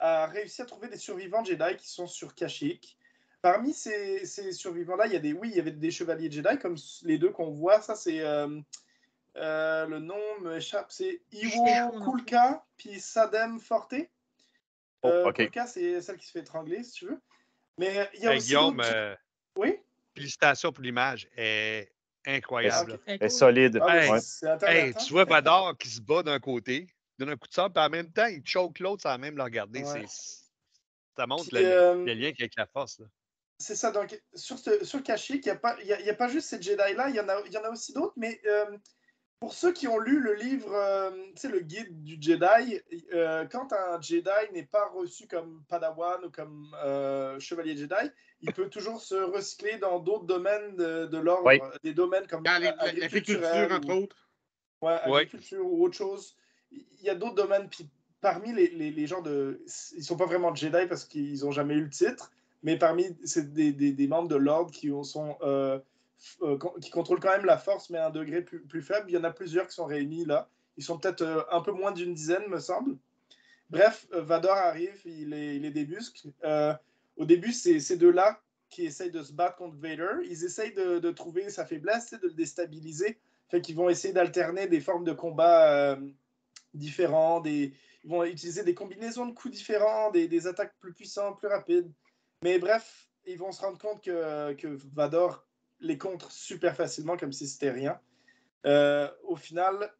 [SPEAKER 2] a réussi à trouver des survivants Jedi qui sont sur Kashyyyk. Parmi ces survivants-là, il y avait des chevaliers Jedi, comme les deux qu'on voit. Ça, c'est le nom m'échappe. C'est Iwo Kulka puis Sadem Forte. Kulka, c'est celle qui se fait étrangler, si tu veux. Mais il y a aussi
[SPEAKER 4] Guillaume,
[SPEAKER 2] oui?
[SPEAKER 4] félicitations pour l'image. Elle est incroyable.
[SPEAKER 1] Elle est solide.
[SPEAKER 2] C'est intéressant.
[SPEAKER 4] Tu vois Vador qui se bat d'un côté, donne un coup de sable, puis en même temps, il choke l'autre sans même le regarder.
[SPEAKER 2] Ouais.
[SPEAKER 4] Ça montre le lien avec la force. Là.
[SPEAKER 2] C'est ça. Donc, sur Kashyyyk, il n'y a pas juste ces Jedi-là, il y en a aussi d'autres, mais pour ceux qui ont lu le livre, le guide du Jedi, quand un Jedi n'est pas reçu comme Padawan ou comme chevalier Jedi, il peut toujours se recycler dans d'autres domaines de l'ordre, des domaines comme
[SPEAKER 5] l'agriculture, entre autres.
[SPEAKER 2] Ouais, agriculture ou autre chose. Il y a d'autres domaines. Puis parmi les gens ils sont pas vraiment Jedi parce qu'ils n'ont jamais eu le titre, mais parmi c'est des membres de l'ordre qui contrôlent quand même la force, mais à un degré plus faible. Il y en a plusieurs qui sont réunis là. Ils sont peut-être un peu moins d'une dizaine, me semble. Bref, Vador arrive, il les débusque. Au début, c'est ces deux-là qui essayent de se battre contre Vader. Ils essayent de trouver sa faiblesse, de le déstabiliser. Fait qu'ils vont essayer d'alterner des formes de combat différents. Ils vont utiliser des combinaisons de coups différents, des attaques plus puissantes, plus rapides. Mais bref, ils vont se rendre compte que Vador les contre super facilement, comme si c'était rien. Au final,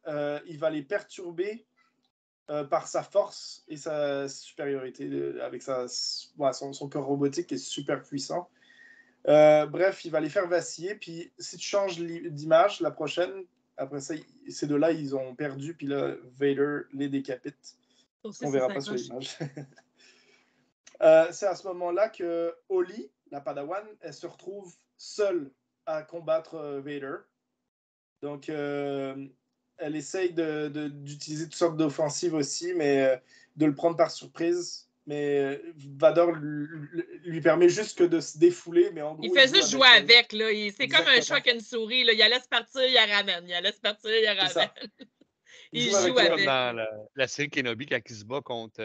[SPEAKER 2] il va les perturber par sa force et sa supériorité, avec son corps robotique qui est super puissant. Bref, il va les faire vaciller. Puis si tu changes d'image, la prochaine, après ça, ces deux-là, ils ont perdu. Puis là, Vader les décapite. On ne verra pas sur l'image. C'est à ce moment-là que Holly, la Padawan, elle se retrouve seule à combattre Vader. Donc, elle essaye d'utiliser toutes sortes d'offensives aussi, mais de le prendre par surprise. Mais Vador lui permet juste que de se défouler. Mais en gros,
[SPEAKER 3] il fait juste jouer avec. C'est comme un chat qui a une souris. Là. Il la laisse partir, il la ramène. Il la laisse partir, il la ramène. Il
[SPEAKER 2] joue avec
[SPEAKER 3] joue
[SPEAKER 2] la-
[SPEAKER 4] Comme
[SPEAKER 3] avec.
[SPEAKER 4] dans la série Kenobi, quand il se bat contre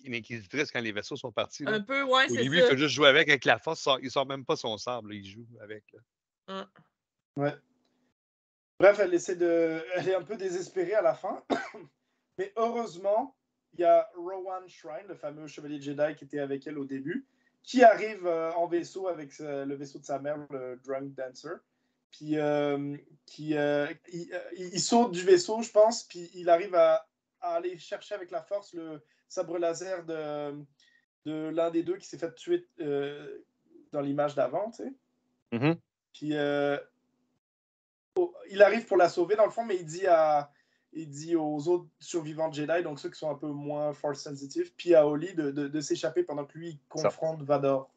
[SPEAKER 4] l'Inquisitrice quand les vaisseaux sont partis. Là.
[SPEAKER 3] Un peu, ouais,
[SPEAKER 4] Au
[SPEAKER 3] c'est
[SPEAKER 4] début, il
[SPEAKER 3] ça.
[SPEAKER 4] fait juste jouer avec la force. Il sort même pas son sabre. Là, il joue avec. Là.
[SPEAKER 3] Ah.
[SPEAKER 2] Ouais. Bref, elle est un peu désespérée à la fin. Mais heureusement, il y a Rowan Shrine, le fameux chevalier Jedi qui était avec elle au début, qui arrive en vaisseau avec le vaisseau de sa mère, le Drunk Dancer. Puis il saute du vaisseau, je pense, puis il arrive à aller chercher avec la force le sabre laser de l'un des deux qui s'est fait tuer dans l'image d'avant, tu sais.
[SPEAKER 1] Mhm.
[SPEAKER 2] Puis il arrive pour la sauver, dans le fond, mais il dit aux autres survivants de Jedi, donc ceux qui sont un peu moins force sensitive, puis à Oli de s'échapper pendant que lui il confronte Vador.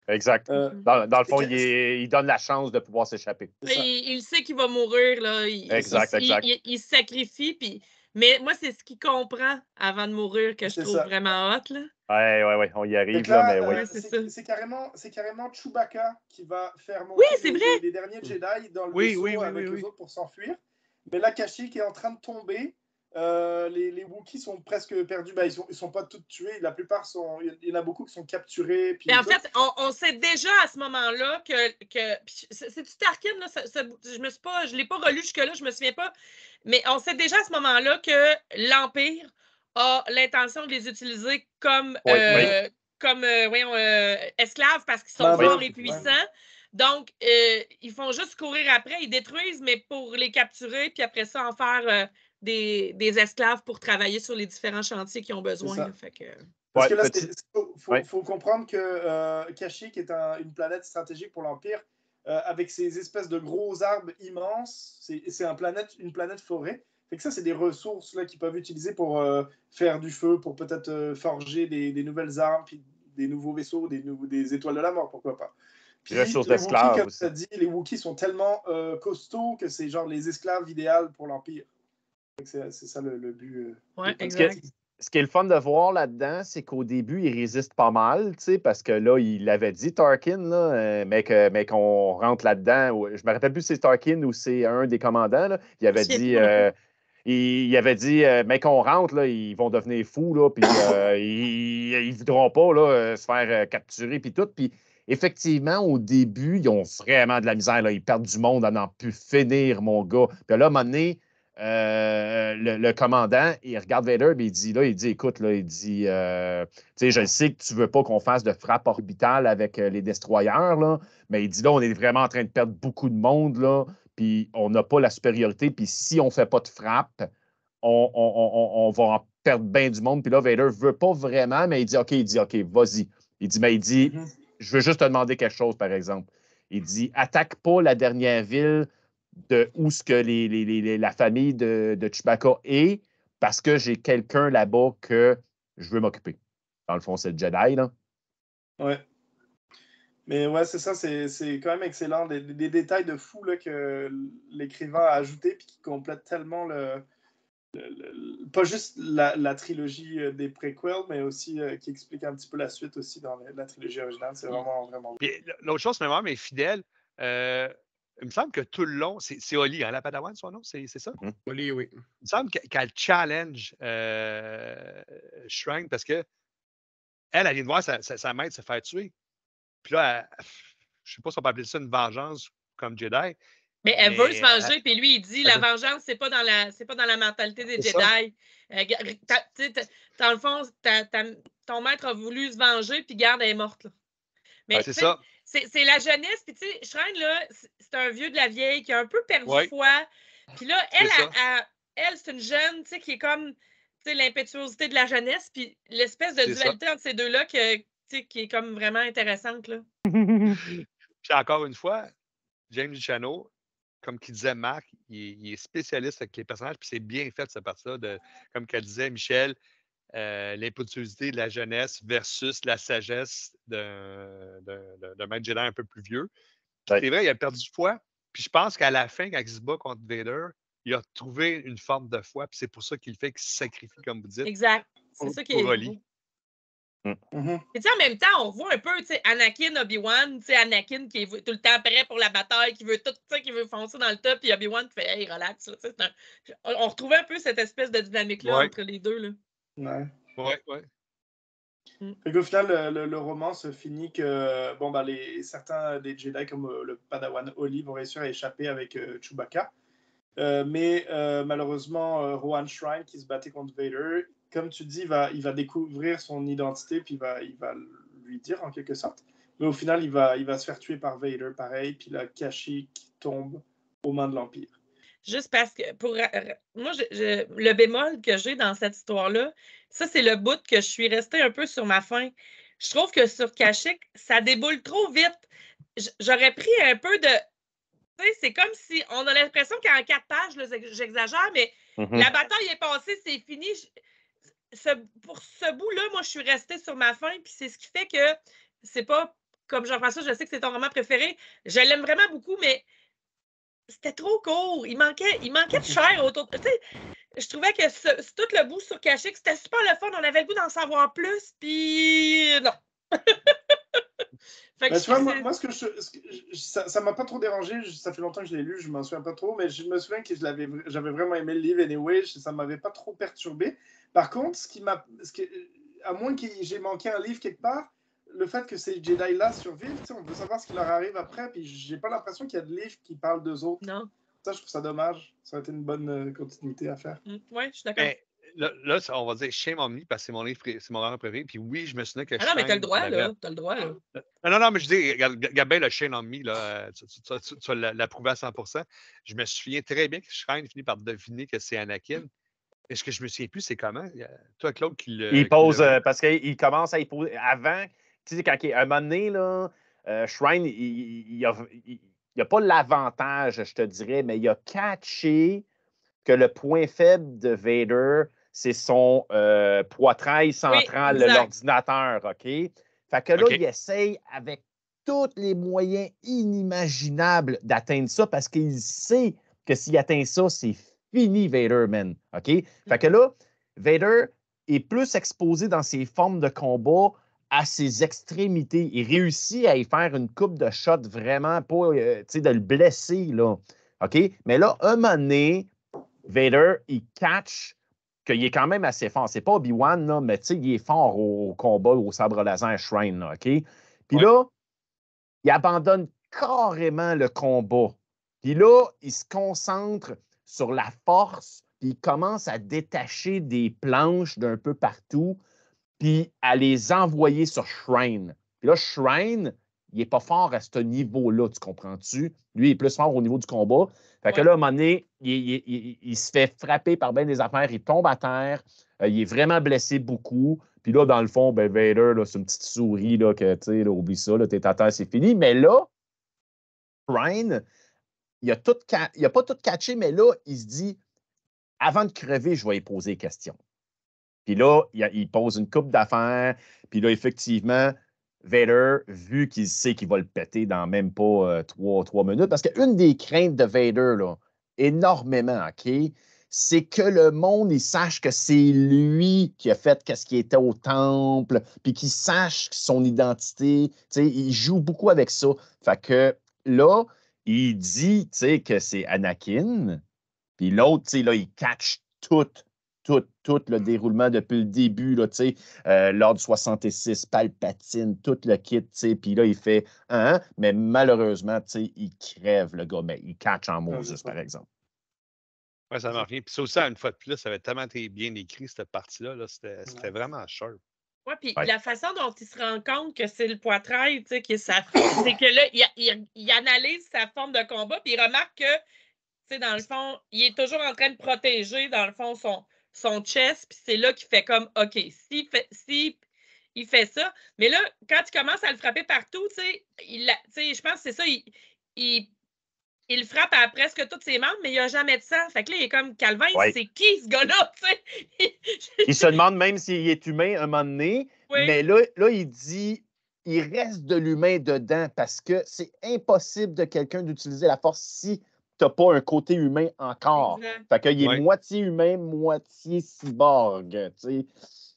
[SPEAKER 1] Exact.
[SPEAKER 3] Mhm.
[SPEAKER 1] Dans le fond, il donne la chance de pouvoir s'échapper.
[SPEAKER 2] C'est ça.
[SPEAKER 3] Il sait qu'il va mourir, là.
[SPEAKER 1] Exact.
[SPEAKER 3] Il se sacrifie, puis... Mais moi, c'est ce qu'il comprend avant de mourir que je
[SPEAKER 2] C'est
[SPEAKER 3] trouve
[SPEAKER 2] ça.
[SPEAKER 3] vraiment hot, là.
[SPEAKER 1] Ouais, on y arrive,
[SPEAKER 2] Donc
[SPEAKER 1] là,
[SPEAKER 2] là,
[SPEAKER 1] mais oui.
[SPEAKER 3] Ouais, c'est ça.
[SPEAKER 2] c'est carrément Chewbacca qui va faire
[SPEAKER 3] Oui,
[SPEAKER 2] monter
[SPEAKER 3] c'est vrai.
[SPEAKER 2] les derniers Jedi dans le
[SPEAKER 4] Oui,
[SPEAKER 2] vaisseau avec les autres pour s'enfuir. Mais là, Kashyyyk est en train de tomber. Les Wookiees sont presque perdus. Ben, ils sont pas tous tués. La plupart sont. Il y en a beaucoup qui sont capturés. Puis
[SPEAKER 3] Mais en fait, on sait déjà à ce moment-là que c'est-tu Tarkin, là? Je l'ai pas relu jusque-là, je me souviens pas. Mais on sait déjà à ce moment-là que l'Empire a l'intention de les utiliser comme, esclaves parce qu'ils sont forts et puissants. Donc, ils font juste courir après, ils détruisent, mais pour les capturer, puis après ça, en faire des esclaves pour travailler sur les différents chantiers qu'ils ont besoin. Fait que...
[SPEAKER 2] Parce que là, il faut comprendre que Kashyyyk est une planète stratégique pour l'Empire, avec ces espèces de gros arbres immenses. C'est une planète forêt. Fait que ça, c'est des ressources là, qu'ils peuvent utiliser pour faire du feu, pour peut-être forger des nouvelles armes, puis des nouveaux vaisseaux, des étoiles de la mort, pourquoi pas. Puis
[SPEAKER 1] ressources
[SPEAKER 2] les
[SPEAKER 1] d'esclaves
[SPEAKER 2] Wookiees, comme
[SPEAKER 1] aussi.
[SPEAKER 2] tu as dit, les Wookiees sont tellement costauds que c'est genre les esclaves idéaux pour l'Empire. C'est ça le but.
[SPEAKER 3] Ouais, exact.
[SPEAKER 1] Ce qui est le fun de voir là-dedans, c'est qu'au début, il résiste pas mal, parce que là, il l'avait dit, Tarkin, là, mais qu'on rentre là-dedans. Je me rappelle plus si c'est Tarkin ou c'est un des commandants. Là, il avait dit, mais qu'on rentre, là, ils vont devenir fous, là, puis ils voudront pas là, se faire capturer, puis tout. Puis effectivement, au début, ils ont vraiment de la misère. Là, ils perdent du monde à n'en plus finir, mon gars. Puis là, à un moment donné, le commandant, il regarde Vader, mais il dit, écoute, là, il dit, tu sais, je sais que tu veux pas qu'on fasse de frappe orbitale avec les destroyers, là, mais il dit, là, on est vraiment en train de perdre beaucoup de monde, là, puis on n'a pas la supériorité, puis si on fait pas de frappe, on va en perdre bien du monde, puis là, Vader veut pas vraiment, mais il dit, OK, vas-y. Il dit, je veux juste te demander quelque chose, par exemple. Il dit, attaque pas la dernière ville de où ce que la famille de Chewbacca est, parce que j'ai quelqu'un là-bas que je veux m'occuper. Dans le fond, c'est le Jedi, là.
[SPEAKER 2] Ouais. Mais ouais, c'est ça, c'est quand même excellent. Des détails de fou là, que l'écrivain a ajouté puis qui complètent tellement pas juste la trilogie des préquels, mais aussi qui explique un petit peu la suite aussi dans la trilogie originale. C'est vraiment, vraiment
[SPEAKER 4] bien. L'autre chose, mémoire, mais fidèle, il me semble que tout le long, c'est Oli, hein, la Padawan, son nom, c'est ça?
[SPEAKER 5] Oli, oui.
[SPEAKER 4] Il me semble qu'elle challenge Shrine parce que elle vient de voir sa maître se faire tuer. Puis là, je ne sais pas si on peut appeler ça une vengeance comme Jedi.
[SPEAKER 3] Mais elle veut se venger, puis lui, il dit la vengeance, c'est pas dans la mentalité des Jedi. Dans le fond, ton maître a voulu se venger, puis garde, elle est morte. Là. Mais
[SPEAKER 4] c'est ça.
[SPEAKER 3] C'est la jeunesse, puis tu sais, Shrine, là, c'est un vieux de la vieille qui a un peu perdu foi. Puis là, elle, c'est une jeune, tu sais, qui est comme, tu sais, l'impétuosité de la jeunesse, puis l'espèce de dualité entre ces deux-là qui est comme vraiment intéressante, là.
[SPEAKER 4] Puis encore une fois, James Duchano, comme qu'il disait Marc, il est spécialiste avec les personnages, puis c'est bien fait cette partie-là, comme qu'elle disait Michel, l'impétuosité de la jeunesse versus la sagesse d'un maître Jedi un peu plus vieux. C'est vrai, il a perdu foi. Puis je pense qu'à la fin, quand il se bat contre Vader, il a trouvé une forme de foi, puis c'est pour ça qu'il fait qu'il se sacrifie, comme vous dites.
[SPEAKER 3] Exact. C'est ça qui est beau.
[SPEAKER 2] Mhm.
[SPEAKER 3] Et en même temps, on voit un peu Anakin, Obi-Wan, Anakin qui est tout le temps prêt pour la bataille, qui veut tout, qui veut foncer dans le top, puis Obi-Wan qui fait hey, relax. Là, on retrouvait un peu cette espèce de dynamique-là entre les deux. Là.
[SPEAKER 2] Ouais.
[SPEAKER 4] Ouais.
[SPEAKER 2] Fait qu'au final, le roman se finit que certains des Jedi, comme le Padawan Oli, vont réussir à échapper avec Chewbacca. Mais malheureusement, Rohan Shrine, qui se battait contre Vader, comme tu dis, il va découvrir son identité, puis il va lui dire en quelque sorte. Mais au final, il va se faire tuer par Vader, pareil, puis la Kashyyyk qui tombe aux mains de l'Empire.
[SPEAKER 3] Juste parce que, moi, le bémol que j'ai dans cette histoire-là, ça, c'est le bout que je suis restée un peu sur ma faim. Je trouve que sur Kashyyyk, ça déboule trop vite. J'aurais pris un peu de... Tu sais, c'est comme si on a l'impression qu'en 4 pages, là, j'exagère, mais la bataille est passée, c'est fini. Pour ce bout-là, moi, je suis restée sur ma faim, puis c'est ce qui fait que c'est pas comme Jean-François, je sais que c'est ton roman préféré. Je l'aime vraiment beaucoup, mais c'était trop court. Il manquait de chair autour. Tu sais, je trouvais que tout le bout sur Kashyyyk, c'était super le fun. On avait le goût d'en savoir plus, puis non.
[SPEAKER 2] Fait que tu vois, moi, ça m'a pas trop dérangé. Ça fait longtemps que je l'ai lu, je m'en souviens pas trop, mais je me souviens que j'avais vraiment aimé le livre anyway. Ça m'avait pas trop perturbé. Par contre, à moins que j'ai manqué un livre quelque part, le fait que ces Jedi-là survivent, on veut savoir ce qui leur arrive après, puis j'ai pas l'impression qu'il y a de livres qui parlent d'eux autres.
[SPEAKER 3] Non.
[SPEAKER 2] Ça, je trouve ça dommage. Ça aurait été une bonne continuité à faire.
[SPEAKER 3] Oui, je suis d'accord.
[SPEAKER 4] Là, on va dire shame on me parce que c'est mon livre, c'est mon roman préféré. Puis oui, je me souviens que
[SPEAKER 3] non, mais t'as le droit, là. T'as le droit, là.
[SPEAKER 4] Non, mais je dis, regarde bien le shame on me, là. Tu vas l'approuver à 100%. Je me souviens très bien que Shrine finit par deviner que c'est Anakin. Et ce que je me souviens plus, c'est comment? Toi, Claude, qui le.
[SPEAKER 1] Il pose, parce qu'il commence à y poser. Avant, tu sais, quand un moment donné, là, Shrine, il n'a pas l'avantage, je te dirais, mais il a catché que le point faible de Vader, c'est son poitrail central,
[SPEAKER 3] oui,
[SPEAKER 1] l'ordinateur, OK? Fait que là, il essaye avec tous les moyens inimaginables d'atteindre ça parce qu'il sait que s'il atteint ça, c'est fini, Vader, man. OK? Fait que là, Vader est plus exposé dans ses formes de combat à ses extrémités. Il réussit à y faire une coupe de shots vraiment pas, de le blesser, là. OK? Mais là, un moment donné, Vader, il catch qu'il est quand même assez fort. C'est pas Obi-Wan, là, mais il est fort au combat, au sabre laser Shrine, là, OK? Puis là, il abandonne carrément le combat. Puis là, il se concentre sur la force, puis il commence à détacher des planches d'un peu partout, puis à les envoyer sur Shrine. Puis là, Shrine, il n'est pas fort à ce niveau-là, tu comprends-tu? Lui, il est plus fort au niveau du combat. Fait que là, à un moment donné, il se fait frapper par bien des affaires, il tombe à terre, il est vraiment blessé beaucoup. Puis là, dans le fond, ben Vader, là, c'est une petite souris, là, que, tu sais, oublie ça, là, t'es à terre, c'est fini. Mais là, Shrine, il a pas tout catché, mais là, il se dit, avant de crever, je vais lui poser des questions. Puis là, il pose une coupe d'affaires. Puis là, effectivement, Vader, vu qu'il sait qu'il va le péter dans même pas 3 minutes, parce qu'une des craintes de Vader, là, énormément, OK, c'est que le monde, il sache que c'est lui qui a fait ce qui était au temple, puis qu'il sache son identité. Tu sais, il joue beaucoup avec ça. Fait que là, il dit, tu sais, que c'est Anakin. Puis l'autre, tu sais, là, il catch tout le déroulement depuis le début, là, tu sais, l'ordre 66, Palpatine, tout le kit, tu sais, puis là, il fait mais malheureusement, tu sais, il crève, le gars, mais il catch en Moses, par exemple.
[SPEAKER 4] Oui, ça marche bien. Puis ça aussi, une fois de plus, ça avait tellement été bien écrit, cette partie-là, là, c'était vraiment sharp.
[SPEAKER 3] Oui, puis la façon dont il se rend compte que c'est le poitrail, tu sais, c'est que là, il analyse sa forme de combat, puis il remarque que, tu sais, dans le fond, il est toujours en train de protéger, dans le fond, son chest, puis c'est là qu'il fait comme, OK, il fait ça, mais là, quand il commence à le frapper partout, tu sais, je pense que c'est ça, il frappe à presque tous ses membres, mais il n'y a jamais de sang. Fait que là, il est comme, Calvin, c'est qui ce gars-là, tu sais?
[SPEAKER 1] Il se demande même s'il est humain un moment donné, mais là, il dit, il reste de l'humain dedans parce que c'est impossible de quelqu'un d'utiliser la force si tu n'as pas un côté humain encore. Exact. Fait qu'il est moitié humain, moitié cyborg, tu sais.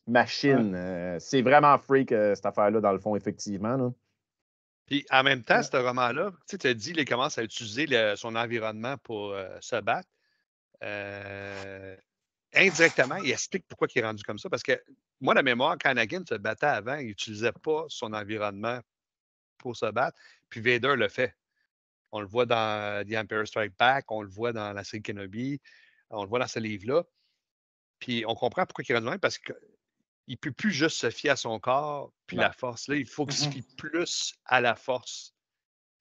[SPEAKER 1] machine. C'est vraiment freak, cette affaire-là, dans le fond, effectivement. Là.
[SPEAKER 4] Puis en même temps, ce roman-là, tu as dit qu'il commence à utiliser son environnement pour se battre. Indirectement, il explique pourquoi il est rendu comme ça. Parce que moi, la mémoire, quand Anakin se battait avant, il n'utilisait pas son environnement pour se battre. Puis Vader le fait. On le voit dans The Empire Strikes Back, on le voit dans la série Kenobi, on le voit dans ce livre-là. Puis on comprend pourquoi il est rendu même, parce qu'il ne peut plus juste se fier à son corps puis la force. Là, il faut qu'il se fie plus à la force.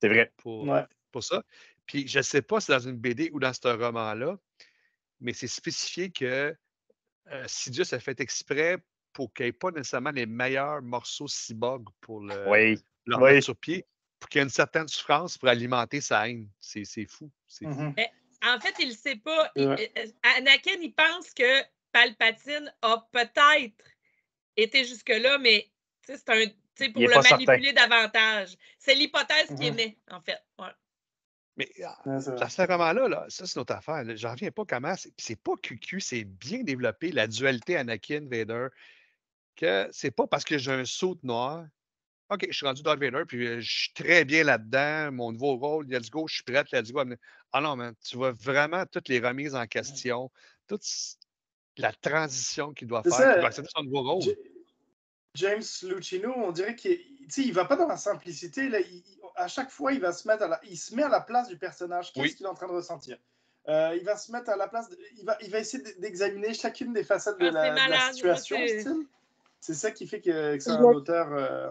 [SPEAKER 1] C'est vrai.
[SPEAKER 4] Pour ça. Puis je ne sais pas si c'est dans une BD ou dans ce roman-là, mais c'est spécifié que Sidious a fait exprès pour qu'il n'y ait pas nécessairement les meilleurs morceaux cyborg pour le mettre sur pied, pour qu'il y ait une certaine souffrance pour alimenter sa haine. C'est fou. C'est fou.
[SPEAKER 3] En fait, il ne sait pas. Anakin, il pense que Palpatine a peut-être été jusque-là, mais c'est pour le manipuler davantage. C'est l'hypothèse qu'il émet, en fait. Ouais.
[SPEAKER 4] Mais dans ce roman-là, ça, c'est notre affaire. Je n'en reviens pas comment. C'est pas QQ, c'est bien développé, la dualité Anakin-Vader, que c'est pas parce que j'ai un saut noir. OK, je suis rendu Darth Vader, puis je suis très bien là-dedans. Mon nouveau rôle, let's go, je suis prête, let's go. Ah non, man, tu vois vraiment toutes les remises en question, toute la transition qu'il doit faire, qu'il doit accepter son nouveau rôle.
[SPEAKER 2] James Lucchino, on dirait qu'il ne va pas dans la simplicité. Là, à chaque fois, il se met à la place du personnage. Qu'est-ce qu'il est en train de ressentir? Il va se mettre à la place. Il va essayer d'examiner chacune des facettes de la situation. C'est ça qui fait que c'est un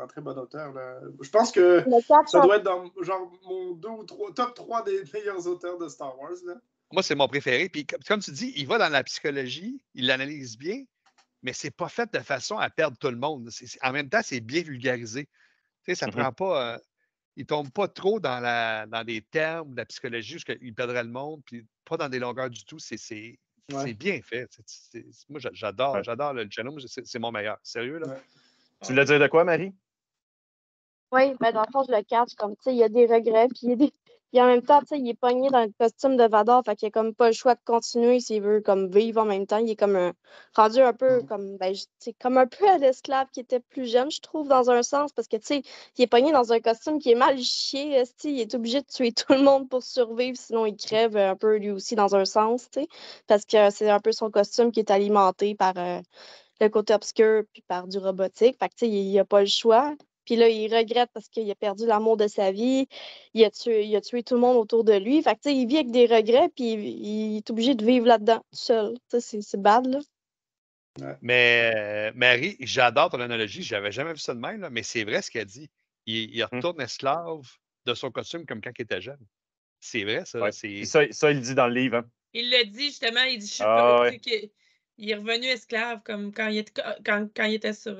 [SPEAKER 2] très bon auteur. Là. Je pense que ça doit être dans genre mon top 3 des meilleurs auteurs de Star Wars. Là.
[SPEAKER 4] Moi, c'est mon préféré. Puis comme tu dis, il va dans la psychologie, il l'analyse bien, mais c'est pas fait de façon à perdre tout le monde. En même temps, c'est bien vulgarisé. Tu sais, ça prend pas. Il tombe pas trop dans des termes de la psychologie jusqu'à il perdrait le monde, puis pas dans des longueurs du tout. C'est bien fait. Moi, j'adore le Jano. C'est mon meilleur. Sérieux, là?
[SPEAKER 2] Ouais.
[SPEAKER 1] Tu voulais dire de quoi, Marie?
[SPEAKER 6] Oui, ben dans le fond, je le catch comme, tu sais, il y a des regrets, puis en même temps, tu sais, il est pogné dans le costume de Vador, fait qu'il a comme pas le choix de continuer s'il veut comme vivre en même temps. Il est comme rendu un peu comme, comme un peu à l'esclave qui était plus jeune, je trouve, dans un sens, parce que, tu sais, il est pogné dans un costume qui est mal chié, il est obligé de tuer tout le monde pour survivre, sinon il crève un peu lui aussi dans un sens, tu sais, parce que c'est un peu son costume qui est alimenté par le côté obscur puis par du robotique, fait que, tu sais, il a pas le choix. Puis là, il regrette parce qu'il a perdu l'amour de sa vie. Il a tué tout le monde autour de lui. Fait que, il vit avec des regrets, puis il est obligé de vivre là-dedans, tout seul. C'est bad, là.
[SPEAKER 2] Ouais.
[SPEAKER 4] Mais Marie, j'adore ton analogie. Je n'avais jamais vu ça de même, là, mais c'est vrai ce qu'elle dit. Il retourne esclave de son costume comme quand il était jeune. C'est vrai, ça.
[SPEAKER 1] Ouais. Ça, il le dit dans le livre. Hein.
[SPEAKER 3] Il le dit, justement. Il dit, je suis il est revenu esclave comme quand il était sur...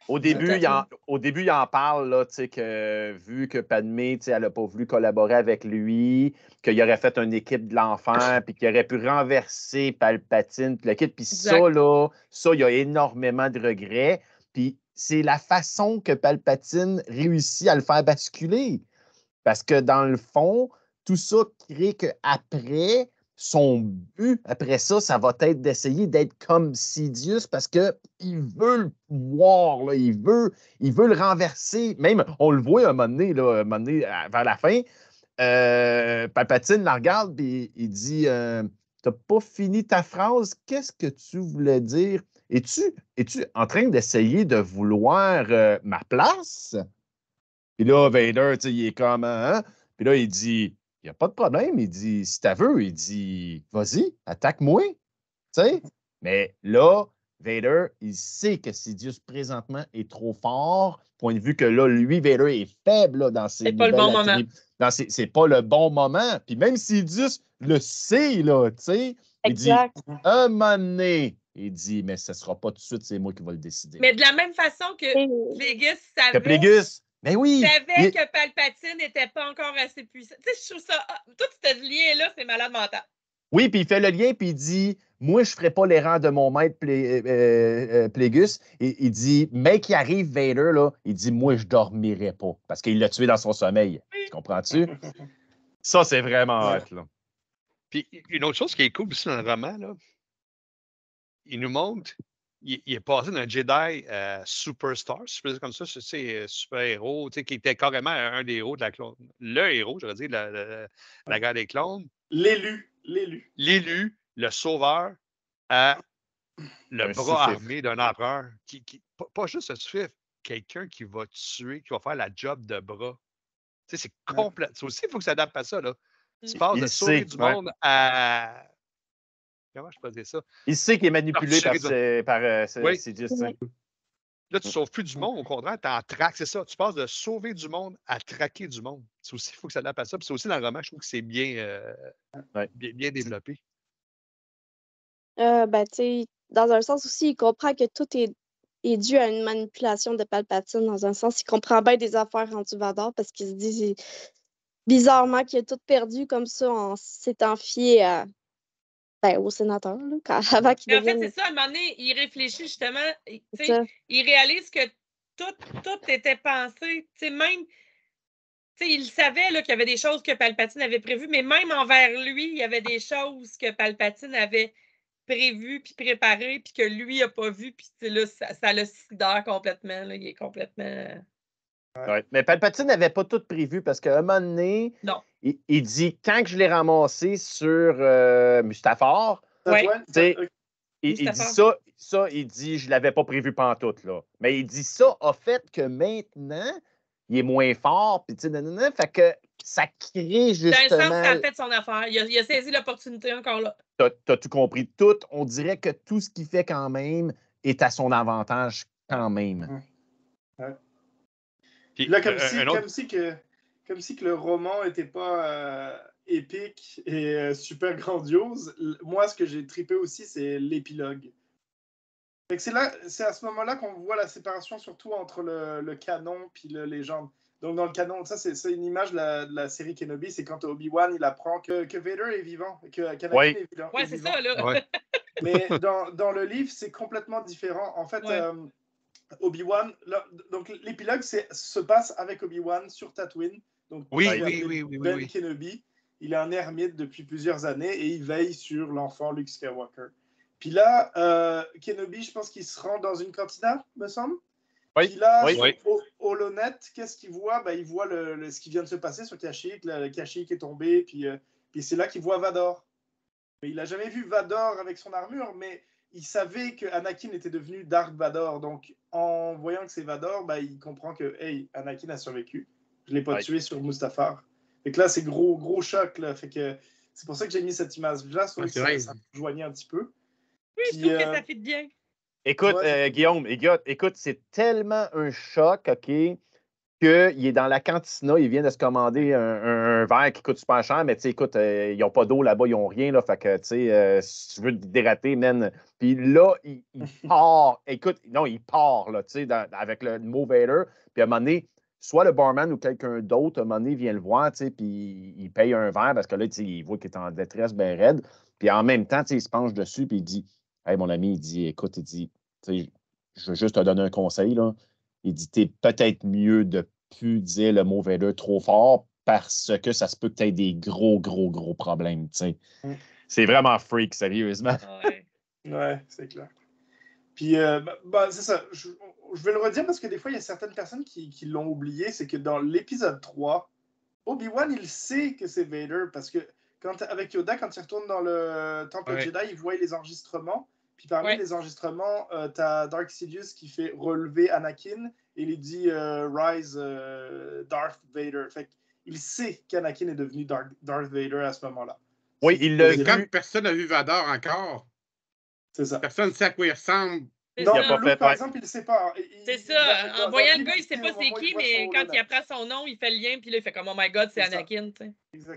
[SPEAKER 1] Au début, il en parle, là, que vu que Padmé, elle n'a pas voulu collaborer avec lui, qu'il aurait fait une équipe de l'enfer, puis qu'il aurait pu renverser Palpatine, puis l'équipe. Puis ça, il y a énormément de regrets. Puis c'est la façon que Palpatine réussit à le faire basculer. Parce que dans le fond, tout ça crée qu'après, son but, après ça, ça va être d'essayer d'être comme Sidious parce qu'il veut le pouvoir, là, il veut le renverser. Même, on le voit un moment donné, vers la fin, Palpatine la regarde et il dit t'as pas fini ta phrase, qu'est-ce que tu voulais dire? Es-tu en train d'essayer de vouloir ma place? Puis là, Vader, il est comme hein? Puis là, il dit il n'y a pas de problème. Il dit, si tu veux, il dit, vas-y, attaque-moi. Mais là, Vader, il sait que Sidious présentement est trop fort. Point de vue que là, lui, Vader est faible là, dans ses.
[SPEAKER 3] C'est pas le bon moment.
[SPEAKER 1] C'est pas le bon moment. Puis même Sidious le sait, là, tu sais. Il dit, un moment donné, il dit, mais ce ne sera pas tout de suite, c'est moi qui vais le décider.
[SPEAKER 3] Mais de la même façon que Plagueis savait.
[SPEAKER 1] Que Plagueis. Mais oui!
[SPEAKER 3] Il savait que Palpatine n'était pas encore assez puissant. Tu sais, je trouve ça... Tout ce lien-là, c'est malade mental.
[SPEAKER 1] Oui, puis il fait le lien, puis il dit « Moi, je ne ferai pas l'erreur de mon maître Plagueis. » Il dit « Mais qu'il arrive Vader, là, il dit « Moi, je ne dormirai pas. » Parce qu'il l'a tué dans son sommeil. Tu comprends-tu? Ça, c'est vraiment hot, là.
[SPEAKER 4] Puis, une autre chose qui est cool aussi dans le roman, là, il nous montre il est passé d'un Jedi superstar, si je peux dire comme ça, c'est super-héros, qui était carrément un des héros de la clone. Le héros, j'aurais dit, de la guerre des clones.
[SPEAKER 2] L'élu.
[SPEAKER 4] L'élu, le sauveur, à le
[SPEAKER 1] Un
[SPEAKER 4] bras
[SPEAKER 1] sous-fifre.
[SPEAKER 4] armé d'un empereur. Pas juste un sous-fifre, quelqu'un qui va tuer, qui va faire la job de bras. C'est complet. Ça aussi, il faut que ça adapte à ça. Là. Tu passes
[SPEAKER 1] Il
[SPEAKER 4] de sauver
[SPEAKER 1] sait,
[SPEAKER 4] du
[SPEAKER 1] ouais.
[SPEAKER 4] monde à. Comment je peux dire ça?
[SPEAKER 1] Il sait qu'il est manipulé par
[SPEAKER 4] Oui.
[SPEAKER 1] Sidious. Tu sais.
[SPEAKER 4] Là, tu ne sauves plus du monde, au contraire, tu en traques, c'est ça. Tu passes de sauver du monde à traquer du monde. C'est aussi, il faut que ça adapte à ça. Puis c'est aussi dans le roman, je trouve que c'est bien, bien développé.
[SPEAKER 6] Ben, tu sais, dans un sens aussi, il comprend que tout est dû à une manipulation de Palpatine. Dans un sens, il comprend bien des affaires rendues Vador parce qu'il se dit bizarrement qu'il a tout perdu comme ça en s'étant fié au sénateur, là, avant qu'il
[SPEAKER 3] Mais en fait,
[SPEAKER 6] devienne.
[SPEAKER 3] c'est ça, à un moment donné, il réfléchit justement,
[SPEAKER 6] C'est ça.
[SPEAKER 3] il réalise que tout était pensé, même, il savait là, qu'il y avait des choses que Palpatine avait prévues, mais même envers lui, il y avait des choses que Palpatine avait prévues puis préparées, puis que lui n'a pas vues, puis là, ça le sidère complètement, là, il est complètement...
[SPEAKER 1] Ouais. Mais Palpatine n'avait pas tout prévu parce qu'à un moment donné,
[SPEAKER 3] Non.
[SPEAKER 1] il dit quand que je l'ai ramassé sur Mustafar,
[SPEAKER 3] Ouais.
[SPEAKER 1] il dit ça, il dit je l'avais pas prévu pantoute, là. Mais il dit ça a fait que maintenant, il est moins fort, puis fait que ça crée justement...
[SPEAKER 3] Dans un sens, ça a fait son affaire. Il a saisi l'opportunité encore là.
[SPEAKER 1] T'as tout compris. Tout, on dirait que tout ce qu'il fait quand même est à son avantage quand même.
[SPEAKER 2] Ouais.
[SPEAKER 4] Puis,
[SPEAKER 2] là, comme si que le roman n'était pas épique et super grandiose, moi, ce que j'ai trippé aussi, c'est l'épilogue. C'est à ce moment-là qu'on voit la séparation, surtout entre le canon et le légende. Donc, dans le canon, ça, c'est une image de la série Kenobi, c'est quand Obi-Wan, il apprend que Vader est vivant, qu'Anakin est vivant.
[SPEAKER 3] Ouais, c'est ça, là.
[SPEAKER 4] Ouais.
[SPEAKER 2] Mais dans le livre, c'est complètement différent. En fait, Obi-Wan, donc l'épilogue se passe avec Obi-Wan sur Tatooine. Donc,
[SPEAKER 4] Oui.
[SPEAKER 2] Kenobi, il est un ermite depuis plusieurs années et il veille sur l'enfant Luke Skywalker. Puis là, Kenobi, je pense qu'il se rend dans une cantina, me semble.
[SPEAKER 1] Oui.
[SPEAKER 2] Puis là, sur HoloNet, qu'est-ce qu'il voit? Il voit ce qui vient de se passer sur Kashyyyk, le Kashyyyk est tombé, puis c'est là qu'il voit Vador. Mais il n'a jamais vu Vador avec son armure, mais il savait que Anakin était devenu Dark Vador. Donc, en voyant que c'est Vador, il comprend que, hey, Anakin a survécu. Je ne l'ai pas tué sur Mustafar. Fait que là, c'est gros choc. Là. Fait que c'est pour ça que j'ai mis cette image-là. Ça rejoignait un petit peu.
[SPEAKER 3] Oui, je trouve que ça fit bien.
[SPEAKER 1] Écoute, Guillaume, c'est tellement un choc, OK, qu'il est dans la cantina, il vient de se commander un verre qui coûte super cher, mais écoute, ils n'ont pas d'eau là-bas, ils n'ont rien, là, fait que, si tu veux te dérater, man. Puis là, il part, écoute, non, il part, là, avec le mot Vader, puis à un moment donné, soit le barman ou quelqu'un d'autre, à un moment donné, vient le voir, puis il paye un verre, parce que là, il voit qu'il est en détresse bien raide, puis en même temps, il se penche dessus, puis il dit, hey, mon ami, il dit, écoute, je veux juste te donner un conseil, là. Il dit, t'es peut-être mieux de plus dire le mot Vader trop fort parce que ça se peut que tu aies des gros problèmes, C'est vraiment freak, sérieusement.
[SPEAKER 2] Ouais, c'est clair. Puis, c'est ça. Je vais le redire parce que des fois, il y a certaines personnes qui l'ont oublié. C'est que dans l'épisode 3, Obi-Wan, il sait que c'est Vader parce que avec Yoda, quand il retourne dans le temple Jedi, il voit les enregistrements. Puis parmi les enregistrements, tu as Darth Sidious qui fait relever Anakin et il dit Rise Darth Vader. Fait qu'il sait qu'Anakin est devenu Darth Vader à ce moment-là.
[SPEAKER 1] Oui, il l'a vu.
[SPEAKER 5] Comme personne n'a vu Vador encore.
[SPEAKER 2] C'est ça.
[SPEAKER 5] Personne ne sait à quoi il ressemble.
[SPEAKER 2] Non, Luke, par exemple, il ne sait pas.
[SPEAKER 3] C'est ça. En voyant le gars, il ne sait pas c'est qui, mais quand il apprend son nom, il fait le lien, puis là, il fait comme « Oh my God, c'est Anakin ».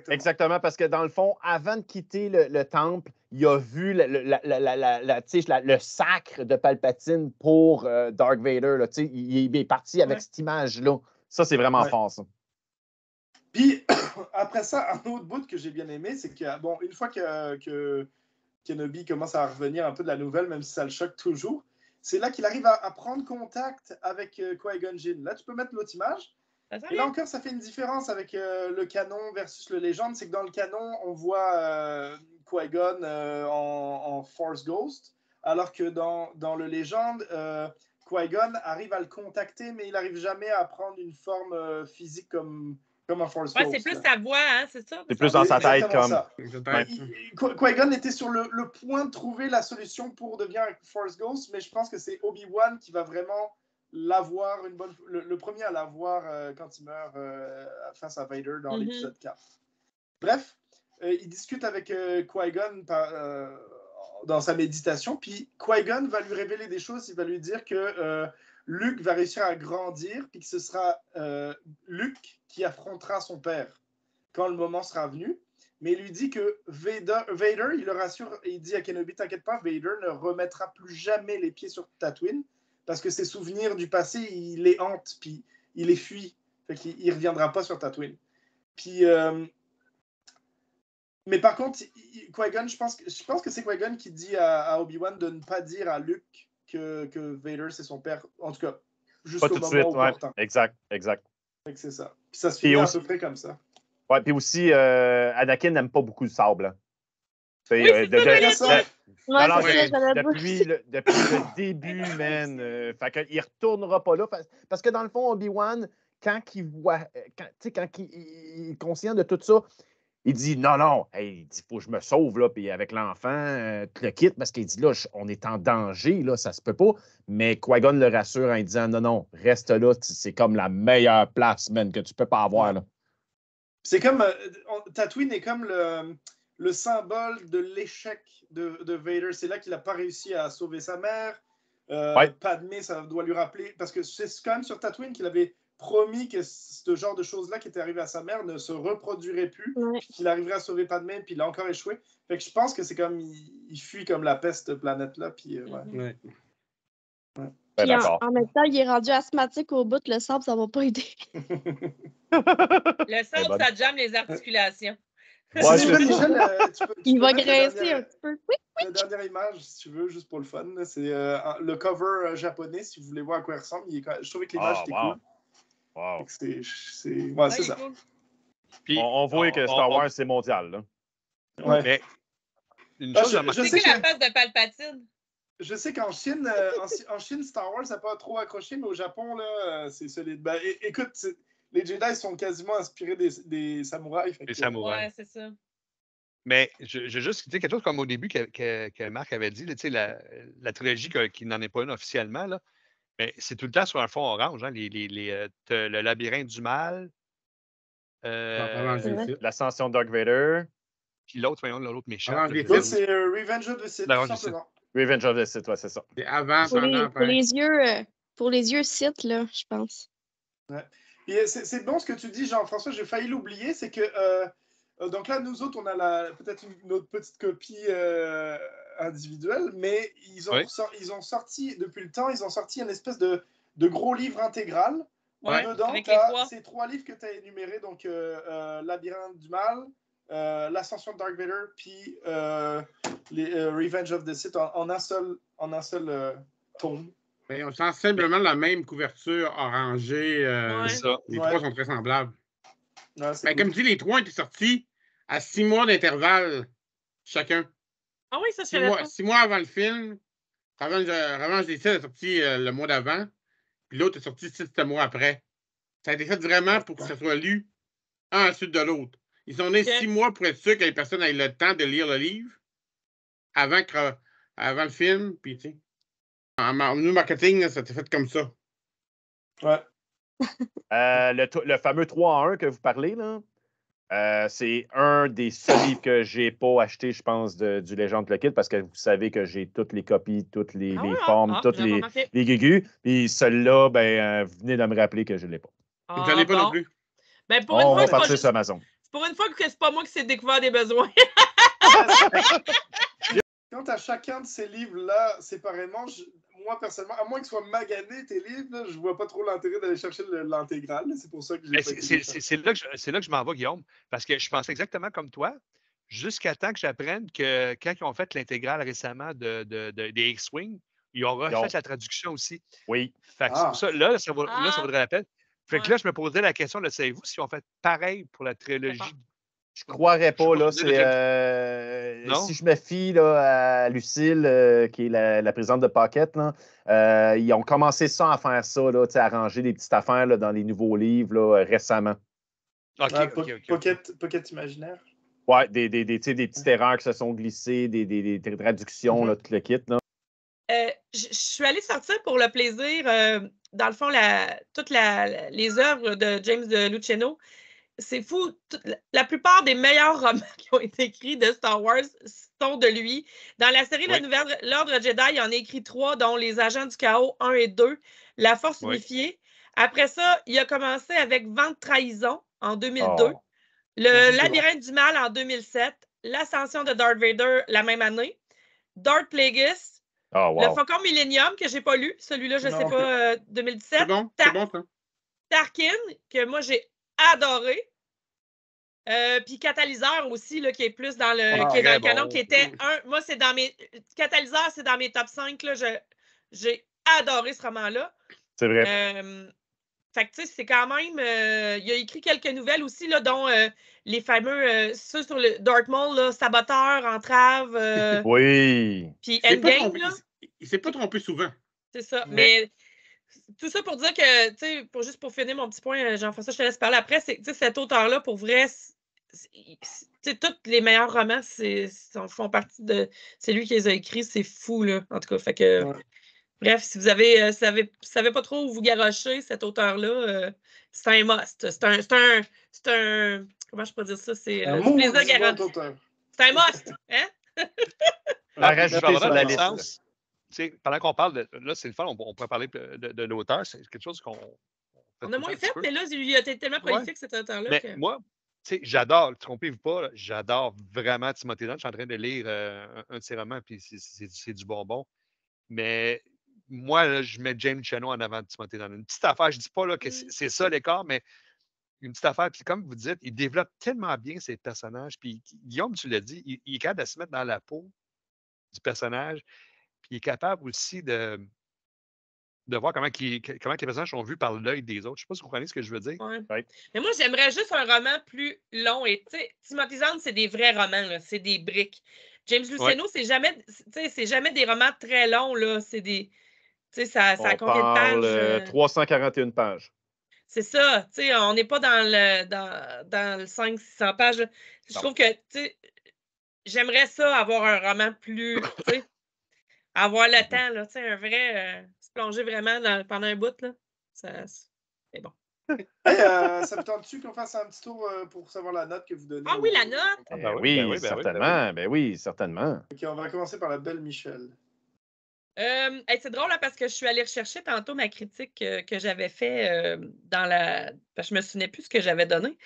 [SPEAKER 1] Exactement, parce que dans le fond, avant de quitter le temple, il a vu le sacre de Palpatine pour Darth Vader. Là, il est parti avec cette image-là. Ça, c'est vraiment fort, ça.
[SPEAKER 2] Puis, après ça, un autre bout que j'ai bien aimé, c'est que, bon, une fois que Kenobi commence à revenir un peu de la nouvelle, même si ça le choque toujours, c'est là qu'il arrive à prendre contact avec Qui-Gon Jinn. Là, tu peux mettre l'autre image. Et là encore, ça fait une différence avec le canon versus le légende. C'est que dans le canon, on voit Qui-Gon en Force Ghost, alors que dans le Légende, Qui-Gon arrive à le contacter, mais il n'arrive jamais à prendre une forme physique comme un Force Ghost.
[SPEAKER 3] C'est plus sa voix, hein, c'est ça?
[SPEAKER 1] C'est plus dans sa tête comme.
[SPEAKER 2] Ça. Qui-Gon était sur le point de trouver la solution pour devenir un Force Ghost, mais je pense que c'est Obi-Wan qui va vraiment l'avoir le premier à l'avoir quand il meurt face à Vader dans l'épisode 4. Bref, il discute avec Qui-Gon dans sa méditation, puis Qui-Gon va lui révéler des choses. Il va lui dire que Luke va réussir à grandir, puis que ce sera Luke qui affrontera son père quand le moment sera venu. Mais il lui dit que Vader, il le rassure, et il dit à Kenobi, t'inquiète pas, Vader ne remettra plus jamais les pieds sur Tatooine, parce que ses souvenirs du passé, il les hante, puis il les fuit. Fait qu'il ne reviendra pas sur Tatooine. Puis... mais par contre, Qui-Gon, je pense que c'est Qui-Gon qui dit à Obi-Wan de ne pas dire à Luke que Vader, c'est son père. En tout cas, jusqu'au moment
[SPEAKER 1] suite,
[SPEAKER 2] opportun.
[SPEAKER 1] Exact.
[SPEAKER 2] C'est ça. Puis ça se finit à peu près comme ça.
[SPEAKER 1] Ouais, puis aussi, Anakin n'aime pas beaucoup le sable.
[SPEAKER 3] Oui, c'est ça,
[SPEAKER 1] depuis le début, man. Fait qu'il ne retournera pas là. Parce que dans le fond, Obi-Wan, quand il voit, quand il est conscient de tout ça, il dit non, il dit faut que je me sauve, là, puis avec l'enfant, tu le quittes, parce qu'il dit là, on est en danger, là, ça se peut pas. Mais Qui-Gon le rassure en disant non, reste là, c'est comme la meilleure place, man, que tu peux pas avoir, là.
[SPEAKER 2] C'est comme Tatooine est comme le symbole de l'échec de Vader. C'est là qu'il n'a pas réussi à sauver sa mère. Padmé, ça doit lui rappeler, parce que c'est quand même sur Tatooine qu'il avait promis que ce genre de choses-là qui était arrivé à sa mère ne se reproduirait plus, puis qu'il arriverait à sauver Padmé, puis il a encore échoué. Fait que je pense que c'est comme il fuit comme la peste, cette planète-là, puis
[SPEAKER 6] Puis en même temps, il est rendu asthmatique au bout, le sable, ça va pas aider.
[SPEAKER 3] Le sable, ça jamme les articulations.
[SPEAKER 1] Ouais,
[SPEAKER 6] il va graisser un petit peu.
[SPEAKER 2] La dernière image, si tu veux, juste pour le fun, c'est le cover japonais, si vous voulez voir à quoi il ressemble. Je trouvais que l'image était cool.
[SPEAKER 1] Wow.
[SPEAKER 2] C'est ça.
[SPEAKER 3] Cool.
[SPEAKER 1] Puis, on voit que Star Wars, c'est mondial. Là.
[SPEAKER 2] Ouais.
[SPEAKER 4] Mais une chose
[SPEAKER 3] c'est que la face de Palpatine.
[SPEAKER 2] Je sais qu'en Chine, Star Wars n'a pas trop accroché, mais au Japon, là, c'est solide. Ben, écoute, les Jedi sont quasiment inspirés des samouraïs.
[SPEAKER 4] Les samouraïs.
[SPEAKER 3] Ouais, c'est ça.
[SPEAKER 4] Mais je juste dire quelque chose comme au début que Marc avait dit, la trilogie qui n'en est pas une officiellement, là, mais c'est tout le temps sur un fond orange. Hein, le labyrinthe du mal.
[SPEAKER 1] L'ascension de Dark Vader.
[SPEAKER 4] Puis l'autre méchant.
[SPEAKER 2] L'autre, c'est Revenge of the Sith, tout simplement.
[SPEAKER 1] Revenge of the Sith, ouais, c'est ça.
[SPEAKER 5] C'est avant,
[SPEAKER 6] pour les yeux Sith, là, je pense.
[SPEAKER 2] Ouais. Et c'est bon ce que tu dis, Jean-François, j'ai failli l'oublier, c'est que donc là, nous autres, on a peut-être notre petite copie individuelle, mais ils ont sorti, depuis le temps, ils ont sorti une espèce de gros livre intégral.
[SPEAKER 3] Ouais,
[SPEAKER 2] dedans,
[SPEAKER 3] avec
[SPEAKER 2] ces 3 livres que tu as énumérés, donc Labyrinthe du Mal, L'Ascension de Dark Vader, puis Revenge of the Sith en un seul tome.
[SPEAKER 5] Mais on sent simplement la même couverture orangée.
[SPEAKER 4] Ça.
[SPEAKER 5] Les 3 sont très semblables.
[SPEAKER 2] Ouais,
[SPEAKER 5] cool. Comme tu dis, les 3 étaient sortis à 6 mois d'intervalle chacun.
[SPEAKER 3] Ah oui, ça, c'est
[SPEAKER 5] 6 mois avant le film. Revanche des Sith est sorti le mois d'avant. Puis l'autre est sorti 6 mois après. Ça a été fait vraiment pour que ça soit lu un à la suite de l'autre. Ils ont donné 6 mois pour être sûr que les personnes aient le temps de lire le livre avant le film. Puis, tu sais, en marketing, ça a été fait comme ça.
[SPEAKER 2] Ouais.
[SPEAKER 1] Le fameux 3-1 que vous parlez, là, c'est un des seuls livres que j'ai pas acheté, je pense, du Legend of the Kid, parce que vous savez que j'ai toutes les copies, toutes les formes, toutes les guigus. Puis celui-là, vous venez de me rappeler que je ne l'ai pas.
[SPEAKER 5] Je ne l'ai pas non plus.
[SPEAKER 3] Ben,
[SPEAKER 1] on va partir sur Amazon.
[SPEAKER 3] C'est pour une fois que c'est pas moi qui s'est découvert des besoins.
[SPEAKER 2] Quant à chacun de ces livres-là, séparément, moi, personnellement, à moins que ce soit magané tes livres, là, je vois pas trop l'intérêt d'aller chercher l'intégrale. C'est pour ça que j'ai
[SPEAKER 4] c'est là que je m'en vais, Guillaume, parce que je pensais exactement comme toi, jusqu'à temps que j'apprenne que quand ils ont fait l'intégrale récemment des X-Wing, ils ont refait la traduction aussi.
[SPEAKER 1] Oui.
[SPEAKER 4] Fait que c'est pour ça, là, ça vaudrait la peine. Fait que là, je me posais la question, savez-vous si on fait pareil pour la trilogie?
[SPEAKER 1] Je croirais pas, là.
[SPEAKER 4] Non?
[SPEAKER 1] si je me fie là, à Lucille, qui est la présidente de Pocket, là, ils ont commencé ça à faire ça, là, à ranger des petites affaires là, dans les nouveaux livres là, récemment.
[SPEAKER 4] OK,
[SPEAKER 2] Ouais,
[SPEAKER 4] OK.
[SPEAKER 2] Pocket imaginaire.
[SPEAKER 1] Ouais, des petites erreurs qui se sont glissées, des traductions, là, tout le kit. Là.
[SPEAKER 3] Je suis allée sortir pour le plaisir, dans le fond, toutes les œuvres de James de Luceno. C'est fou. La plupart des meilleurs romans qui ont été écrits de Star Wars sont de lui. Dans la série
[SPEAKER 4] Oui.
[SPEAKER 3] L'Ordre Jedi, il en a écrit 3, dont Les Agents du Chaos 1 et 2, La Force
[SPEAKER 4] Oui.
[SPEAKER 3] unifiée. Après ça, il a commencé avec Vent de trahison en 2002,
[SPEAKER 1] Oh.
[SPEAKER 3] Le Labyrinthe du Mal en 2007, L'Ascension de Darth Vader la même année, Darth Plagueis,
[SPEAKER 1] Oh, wow.
[SPEAKER 3] Le Faucon Millennium, que j'ai pas lu, celui-là, je ne sais
[SPEAKER 2] Non.
[SPEAKER 3] pas, 2017.
[SPEAKER 5] C'est bon ça.
[SPEAKER 3] Tarkin, que moi j'ai adoré. Puis Catalyseur aussi, là, qui est plus dans le, qui est dans le canon,
[SPEAKER 4] bon.
[SPEAKER 3] qui était un. Moi, c'est dans mes. Catalyseur, c'est dans mes top 5. Là, j'ai adoré ce roman-là.
[SPEAKER 1] C'est vrai.
[SPEAKER 3] Fait que, tu sais, c'est quand même. Il a écrit quelques nouvelles aussi, là, dont les fameux. Ceux sur le Darth Maul, là, Saboteur, Entrave.
[SPEAKER 1] Oui.
[SPEAKER 3] Puis
[SPEAKER 5] Il
[SPEAKER 3] Endgame, là.
[SPEAKER 5] ne s'est pas trompé souvent.
[SPEAKER 3] C'est ça.
[SPEAKER 2] Ouais.
[SPEAKER 3] Mais tout ça pour dire que, tu sais, juste pour finir mon petit point, Jean-François, je te laisse parler après, c'est que cet auteur-là, pour vrai, tous les meilleurs romans font partie de. C'est lui qui les a écrits, c'est fou, là. En tout cas, fait que.
[SPEAKER 2] Ouais.
[SPEAKER 3] Bref, si vous avez savez pas trop où vous garochez, cet auteur-là, c'est un must. C'est un. Comment je peux dire ça? C'est
[SPEAKER 2] Un
[SPEAKER 3] du plaisir
[SPEAKER 2] maudit
[SPEAKER 3] garanti.
[SPEAKER 2] bon auteur.
[SPEAKER 3] C'est un must, hein?
[SPEAKER 1] À
[SPEAKER 4] Je
[SPEAKER 1] rajouter
[SPEAKER 4] vais
[SPEAKER 1] sur
[SPEAKER 4] avoir
[SPEAKER 1] la
[SPEAKER 4] dans le
[SPEAKER 1] liste.
[SPEAKER 4] sens, tu sais, pendant qu'on parle de. Là, c'est le fun, on pourrait parler de l'auteur. C'est quelque chose qu'on fait
[SPEAKER 3] On
[SPEAKER 4] tout
[SPEAKER 3] a
[SPEAKER 4] le
[SPEAKER 3] moins
[SPEAKER 4] temps un
[SPEAKER 3] fait,
[SPEAKER 4] petit peu.
[SPEAKER 3] mais là, il a été tellement
[SPEAKER 4] Ouais.
[SPEAKER 3] prolifique, cet auteur-là.
[SPEAKER 4] Mais
[SPEAKER 3] Que...
[SPEAKER 4] moi, tu sais, j'adore, trompez-vous pas, là, j'adore vraiment Timothy Zahn. Je suis en train de lire un de ses romans, puis c'est du bonbon. Mais moi, là, je mets James Chano en avant de Timothy Zahn. Une petite affaire, je dis pas là, que c'est ça l'écart, mais une petite affaire. Puis comme vous dites, il développe tellement bien ses personnages. Puis Guillaume, tu l'as dit, il est capable de se mettre dans la peau du personnage. Puis il est capable aussi de voir comment les personnages sont vus par l'œil des autres. Je ne sais pas si vous comprenez ce que je veux dire.
[SPEAKER 3] Ouais.
[SPEAKER 1] Ouais.
[SPEAKER 3] Mais moi, j'aimerais juste un roman plus long. Et tu sais, Timothy Zahn, c'est des vrais romans, là. C'est des briques. James Luceno, c'est jamais des romans très longs, là. C'est des. Tu sais, ça a
[SPEAKER 1] On
[SPEAKER 3] combien de
[SPEAKER 1] parle
[SPEAKER 3] pages?
[SPEAKER 1] 341 pages.
[SPEAKER 3] C'est ça. Tu sais, on n'est pas dans le 500-600 pages. Je
[SPEAKER 1] Non.
[SPEAKER 3] trouve que, tu sais, j'aimerais ça avoir un roman plus, tu sais, avoir le temps, là, tu sais, un vrai, se plonger vraiment pendant un bout, là. C'est bon.
[SPEAKER 2] Hey, ça me tente dessus qu'on fasse un petit tour pour savoir la note que vous donnez.
[SPEAKER 3] Ah oui, la note!
[SPEAKER 1] Ben
[SPEAKER 4] ben
[SPEAKER 1] oui,
[SPEAKER 4] oui,
[SPEAKER 1] certainement. Ben oui, certainement.
[SPEAKER 2] Ok, on va commencer par la belle Michel.
[SPEAKER 3] Hey, c'est drôle là, parce que je suis allée rechercher tantôt ma critique que j'avais fait parce que je me souvenais plus ce que j'avais donné.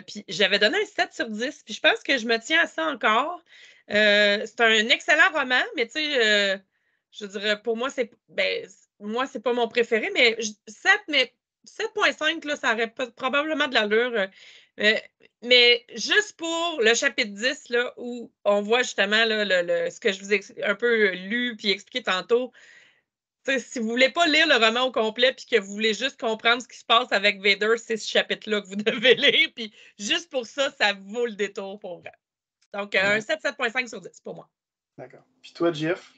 [SPEAKER 3] Puis j'avais donné un 7 sur 10. Puis je pense que je me tiens à ça encore. C'est un excellent roman, mais tu sais, je dirais, pour moi, moi, c'est pas mon préféré, mais 7,5, là, ça aurait probablement de l'allure. Mais juste pour le chapitre 10, là, où on voit justement là, ce que je vous ai un peu lu puis expliqué tantôt, si vous ne voulez pas lire le roman au complet puis que vous voulez juste comprendre ce qui se passe avec Vader, c'est ce chapitre-là que vous devez lire. Puis juste pour ça, ça vaut le détour pour vrai. Donc, un 7,5 sur 10 pour moi.
[SPEAKER 2] D'accord. Puis toi, Jeff?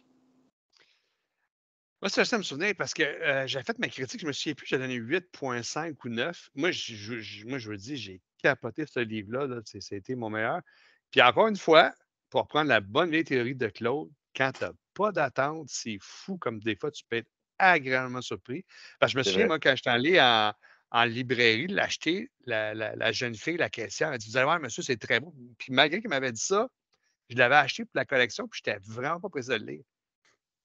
[SPEAKER 4] Moi, ça me souvenir parce que j'ai fait ma critique, je me souviens plus, j'ai donné 8,5 ou 9. Moi, je vous dis, j'ai capoté ce livre-là. Là, ça a été mon meilleur. Puis encore une fois, pour reprendre la bonne vieille théorie de Claude, quand tu n'as pas d'attente, c'est fou comme des fois, tu peux être agréablement surpris. Parce que je me
[SPEAKER 1] C'est
[SPEAKER 4] souviens,
[SPEAKER 1] vrai.
[SPEAKER 4] moi, quand j'étais allé en librairie l'acheter, la jeune fille, la caissière, elle dit: Vous allez voir, monsieur, c'est très beau. Puis malgré qu'elle m'avait dit ça, je l'avais acheté pour la collection, puis je n'étais vraiment pas pressé de le lire.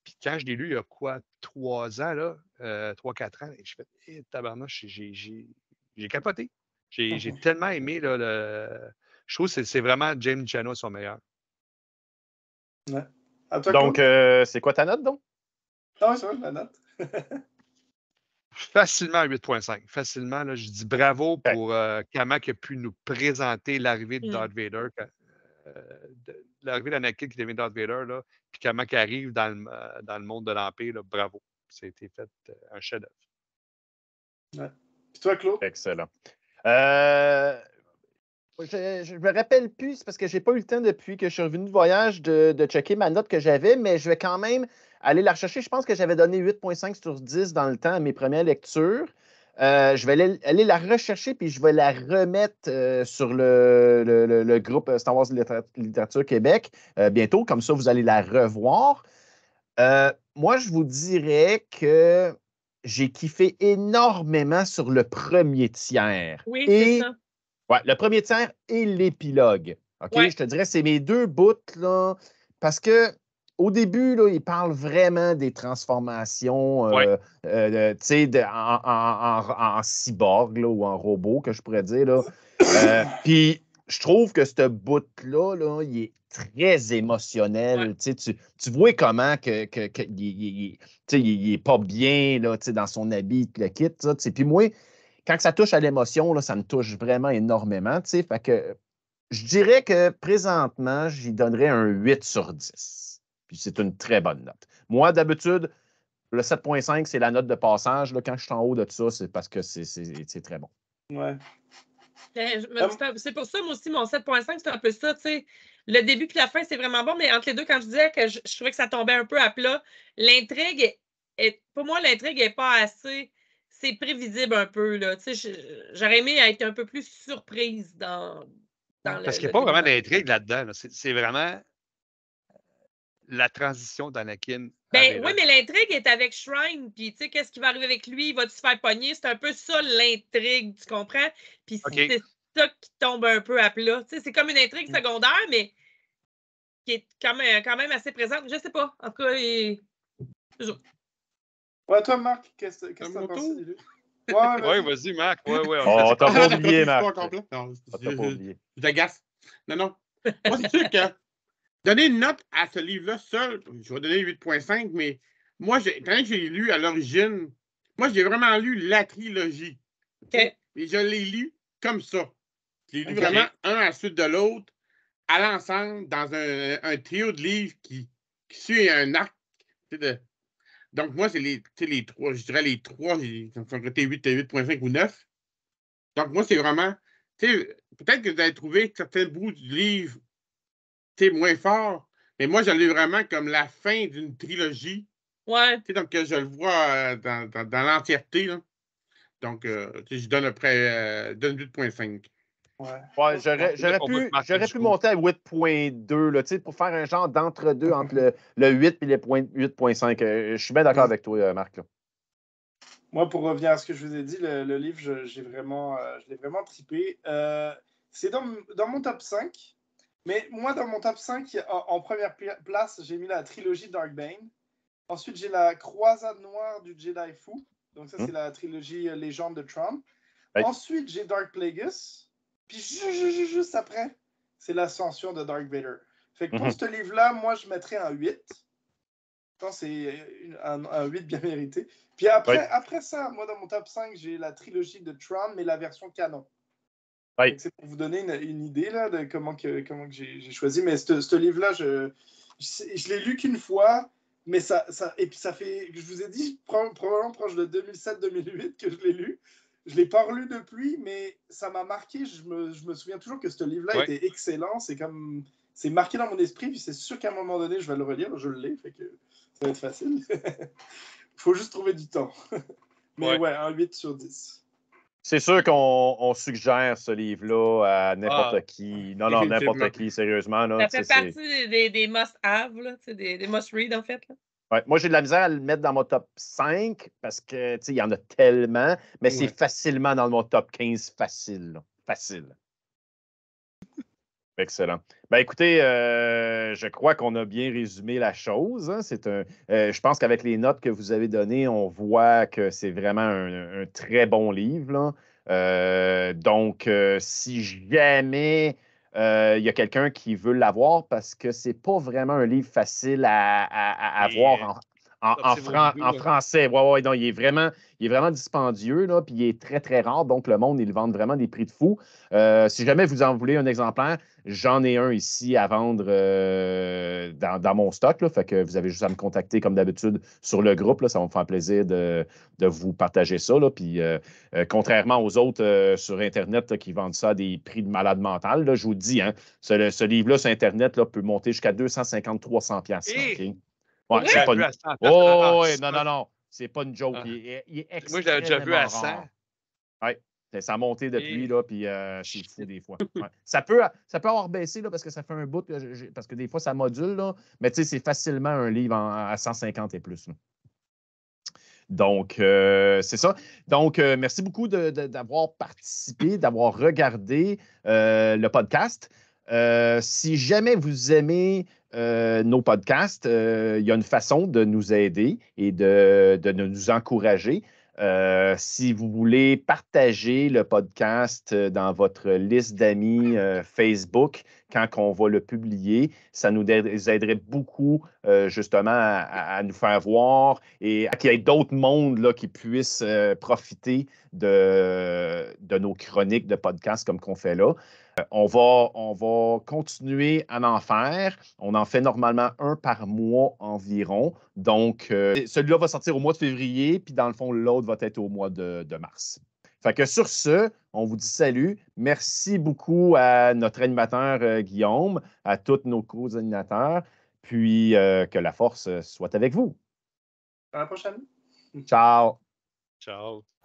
[SPEAKER 4] Puis quand je l'ai lu il y a quoi, 3 ans, là, 3-4 ans, je fais tabarnouche, j'ai capoté. J'ai tellement aimé là, je trouve que c'est vraiment James Chano son meilleur.
[SPEAKER 2] Ouais. À toi,
[SPEAKER 1] Donc,
[SPEAKER 2] Claude?
[SPEAKER 1] c'est quoi ta note, donc?
[SPEAKER 2] Ah oui, c'est vrai, la note.
[SPEAKER 4] Facilement 8,5. Facilement, là, je dis bravo pour comment il a pu nous présenter l'arrivée de Darth Vader, l'arrivée d'Anakin qui devient Darth Vader, là, puis comment il arrive dans le monde de l'Empire. Là, bravo. C'était fait un chef-d'œuvre.
[SPEAKER 2] Ouais. Puis toi, Claude?
[SPEAKER 1] Excellent. Je me rappelle plus, c'est parce que j'ai pas eu le temps depuis que je suis revenu de voyage de checker ma note que j'avais, mais je vais quand même aller la rechercher. Je pense que j'avais donné 8,5 sur 10 dans le temps à mes premières lectures. Je vais aller la rechercher puis je vais la remettre sur le groupe Star Wars Littérature Québec bientôt. Comme ça, vous allez la revoir. Moi, je vous dirais que j'ai kiffé énormément sur le premier tiers.
[SPEAKER 3] Oui, c'est ça.
[SPEAKER 1] Ouais, le premier tiers et l'épilogue. OK?
[SPEAKER 3] Ouais.
[SPEAKER 1] Je te dirais, c'est mes deux bouts, là, parce que au début, là, il parle vraiment des transformations tu sais, en cyborg là, ou en robot, que je pourrais dire. Là. Puis, je trouve que ce bout-là, là, il est très émotionnel.
[SPEAKER 3] Ouais.
[SPEAKER 1] Tu sais, tu vois comment il est pas bien là, tu sais, dans son habit, le kit. Ça, tu sais. Puis moi, quand ça touche à l'émotion, là, ça me touche vraiment énormément. Tu sais. Fait que je dirais que présentement, j'y donnerais un 8 sur 10. Puis c'est une très bonne note. Moi, d'habitude, le 7,5, c'est la note de passage. Là, quand je suis en haut de ça, c'est parce que c'est très bon.
[SPEAKER 2] Ouais.
[SPEAKER 3] C'est pour ça, moi aussi, mon 7,5, c'est un peu ça, tu sais. Le début puis la fin, c'est vraiment bon, mais entre les deux, quand je disais que je trouvais que ça tombait un peu à plat, l'intrigue, pour moi, l'intrigue n'est pas assez... C'est prévisible un peu, là. Tu sais, j'aurais aimé être un peu plus surprise dans
[SPEAKER 4] parce qu'il n'y a pas vraiment d'intrigue là-dedans. Là. C'est vraiment la transition d'Anakin.
[SPEAKER 3] Ben oui, mais l'intrigue est avec Shrine, puis tu sais, qu'est-ce qui va arriver avec lui? Va-tu se faire pogner? C'est un peu ça l'intrigue, tu comprends? Puis c'est ça qui tombe un peu à plat. Tu sais, c'est comme une intrigue secondaire, mais qui est quand même assez présente. Je sais pas. En tout cas,
[SPEAKER 2] Ouais, toi, Marc, qu'est-ce que t'as pensé du livre?
[SPEAKER 4] Ouais, vas-y, Marc. Ouais.
[SPEAKER 1] On t'a pas oublié, Marc.
[SPEAKER 5] Non,
[SPEAKER 1] On t'a pas oublié.
[SPEAKER 5] Je t'agace. Non. Moi, c'est sûr que donner une note à ce livre-là seul, je vais donner 8,5, mais moi, quand j'ai lu à l'origine, moi, j'ai vraiment lu la trilogie.
[SPEAKER 3] Okay.
[SPEAKER 5] Et je l'ai lu comme ça. Je l'ai lu vraiment un à la suite de l'autre, à l'ensemble, dans un trio de livres qui suit un arc. Donc, moi, c'est les trois, je dirais les trois, ils sont côté 8,5 ou 9. Donc, moi, c'est vraiment, peut-être que vous avez trouvé certains bouts du livre moins forts, mais moi, je l'ai vraiment comme la fin d'une trilogie.
[SPEAKER 3] Ouais.
[SPEAKER 5] Donc, je le vois dans l'entièreté. Donc, je donne après 8,5.
[SPEAKER 1] Ouais, j'aurais pu monter à 8,2 là, pour faire un genre d'entre-deux entre le 8 et le 8,5. Je suis bien d'accord avec toi, Marc. Là.
[SPEAKER 2] Moi, pour revenir à ce que je vous ai dit, le livre, je l'ai vraiment trippé. C'est dans mon top 5. Mais moi, dans mon top 5, en première place, j'ai mis la trilogie Dark Bane. Ensuite, j'ai la Croisade Noire du Jedi Fou. Donc ça, c'est la trilogie Légende de Trump.
[SPEAKER 1] Ouais.
[SPEAKER 2] Ensuite, j'ai Dark Plagueis. Puis juste après, c'est l'Ascension de Dark Vader. Fait que pour ce livre-là, moi, je mettrais un 8. Je pense que c'est un 8 bien mérité. Puis après ça, moi, dans mon top 5, j'ai la trilogie de Tron, mais la version canon.
[SPEAKER 1] Ouais.
[SPEAKER 2] C'est pour vous donner une idée là, de comment que j'ai choisi. Mais ce livre-là, je l'ai lu qu'une fois, mais et puis ça fait, je vous ai dit, probablement proche de 2007-2008 que je l'ai lu. Je ne l'ai pas relu depuis, mais ça m'a marqué. Je me souviens toujours que ce livre-là était excellent. C'est marqué dans mon esprit, puis c'est sûr qu'à un moment donné, je vais le relire. Je l'ai, fait que ça va être facile. Il faut juste trouver du temps. Mais ouais, un 8 sur 10.
[SPEAKER 1] C'est sûr qu'on suggère ce livre-là à n'importe qui. Non, n'importe qui, sérieusement. Là,
[SPEAKER 3] ça fait partie des must-have, des must-read, en fait. Là.
[SPEAKER 1] Ouais, moi, j'ai de la misère à le mettre dans mon top 5 parce que il y en a tellement, mais c'est facilement dans mon top 15 facile. Là. Facile. Excellent. Ben, écoutez, je crois qu'on a bien résumé la chose. Hein. Je pense qu'avec les notes que vous avez données, on voit que c'est vraiment un très bon livre. Là. Donc, si jamais il y a quelqu'un qui veut l'avoir, parce que c'est pas vraiment un livre facile à avoir en français. Ouais, non, il est vraiment dispendieux, là, puis il est très, très rare. Donc, le monde, ils le vendent vraiment des prix de fou. Si jamais vous en voulez un exemplaire, j'en ai un ici à vendre dans mon stock. Là, fait que vous avez juste à me contacter comme d'habitude sur le groupe. Là, ça va me faire plaisir de vous partager ça. Là, puis, contrairement aux autres sur Internet là, qui vendent ça à des prix de malade mental, là, je vous le dis, hein, ce livre-là sur Internet là, peut monter jusqu'à 250-300$. OK? Ouais, c'est pas une... Non. C'est pas une joke. Il est extrêmement
[SPEAKER 4] Moi, je l'avais déjà vu à 100.
[SPEAKER 1] rare. Ouais. Ça a monté depuis, là, puis c'est fou des fois. Ouais. Ça peut avoir baissé, là, parce que ça fait un bout, parce que des fois, ça module, là, mais tu sais, c'est facilement un livre à 150 et plus. Là. Donc, c'est ça. Donc, merci beaucoup d'avoir participé, d'avoir regardé le podcast. Si jamais vous aimez nos podcasts, il y a une façon de nous aider et de nous encourager. Si vous voulez partager le podcast dans votre liste d'amis Facebook quand on va le publier, ça nous aiderait beaucoup justement à nous faire voir et à qu'il y ait d'autres mondes là, qui puissent profiter de nos chroniques de podcasts comme qu'on fait là. On va continuer à en faire. On en fait normalement un par mois environ. Donc, celui-là va sortir au mois de février, puis dans le fond, l'autre va être au mois de mars. Fait que sur ce, on vous dit salut. Merci beaucoup à notre animateur Guillaume, à tous nos co-animateurs, puis que la force soit avec vous.
[SPEAKER 2] À la prochaine.
[SPEAKER 1] Ciao.
[SPEAKER 4] Ciao.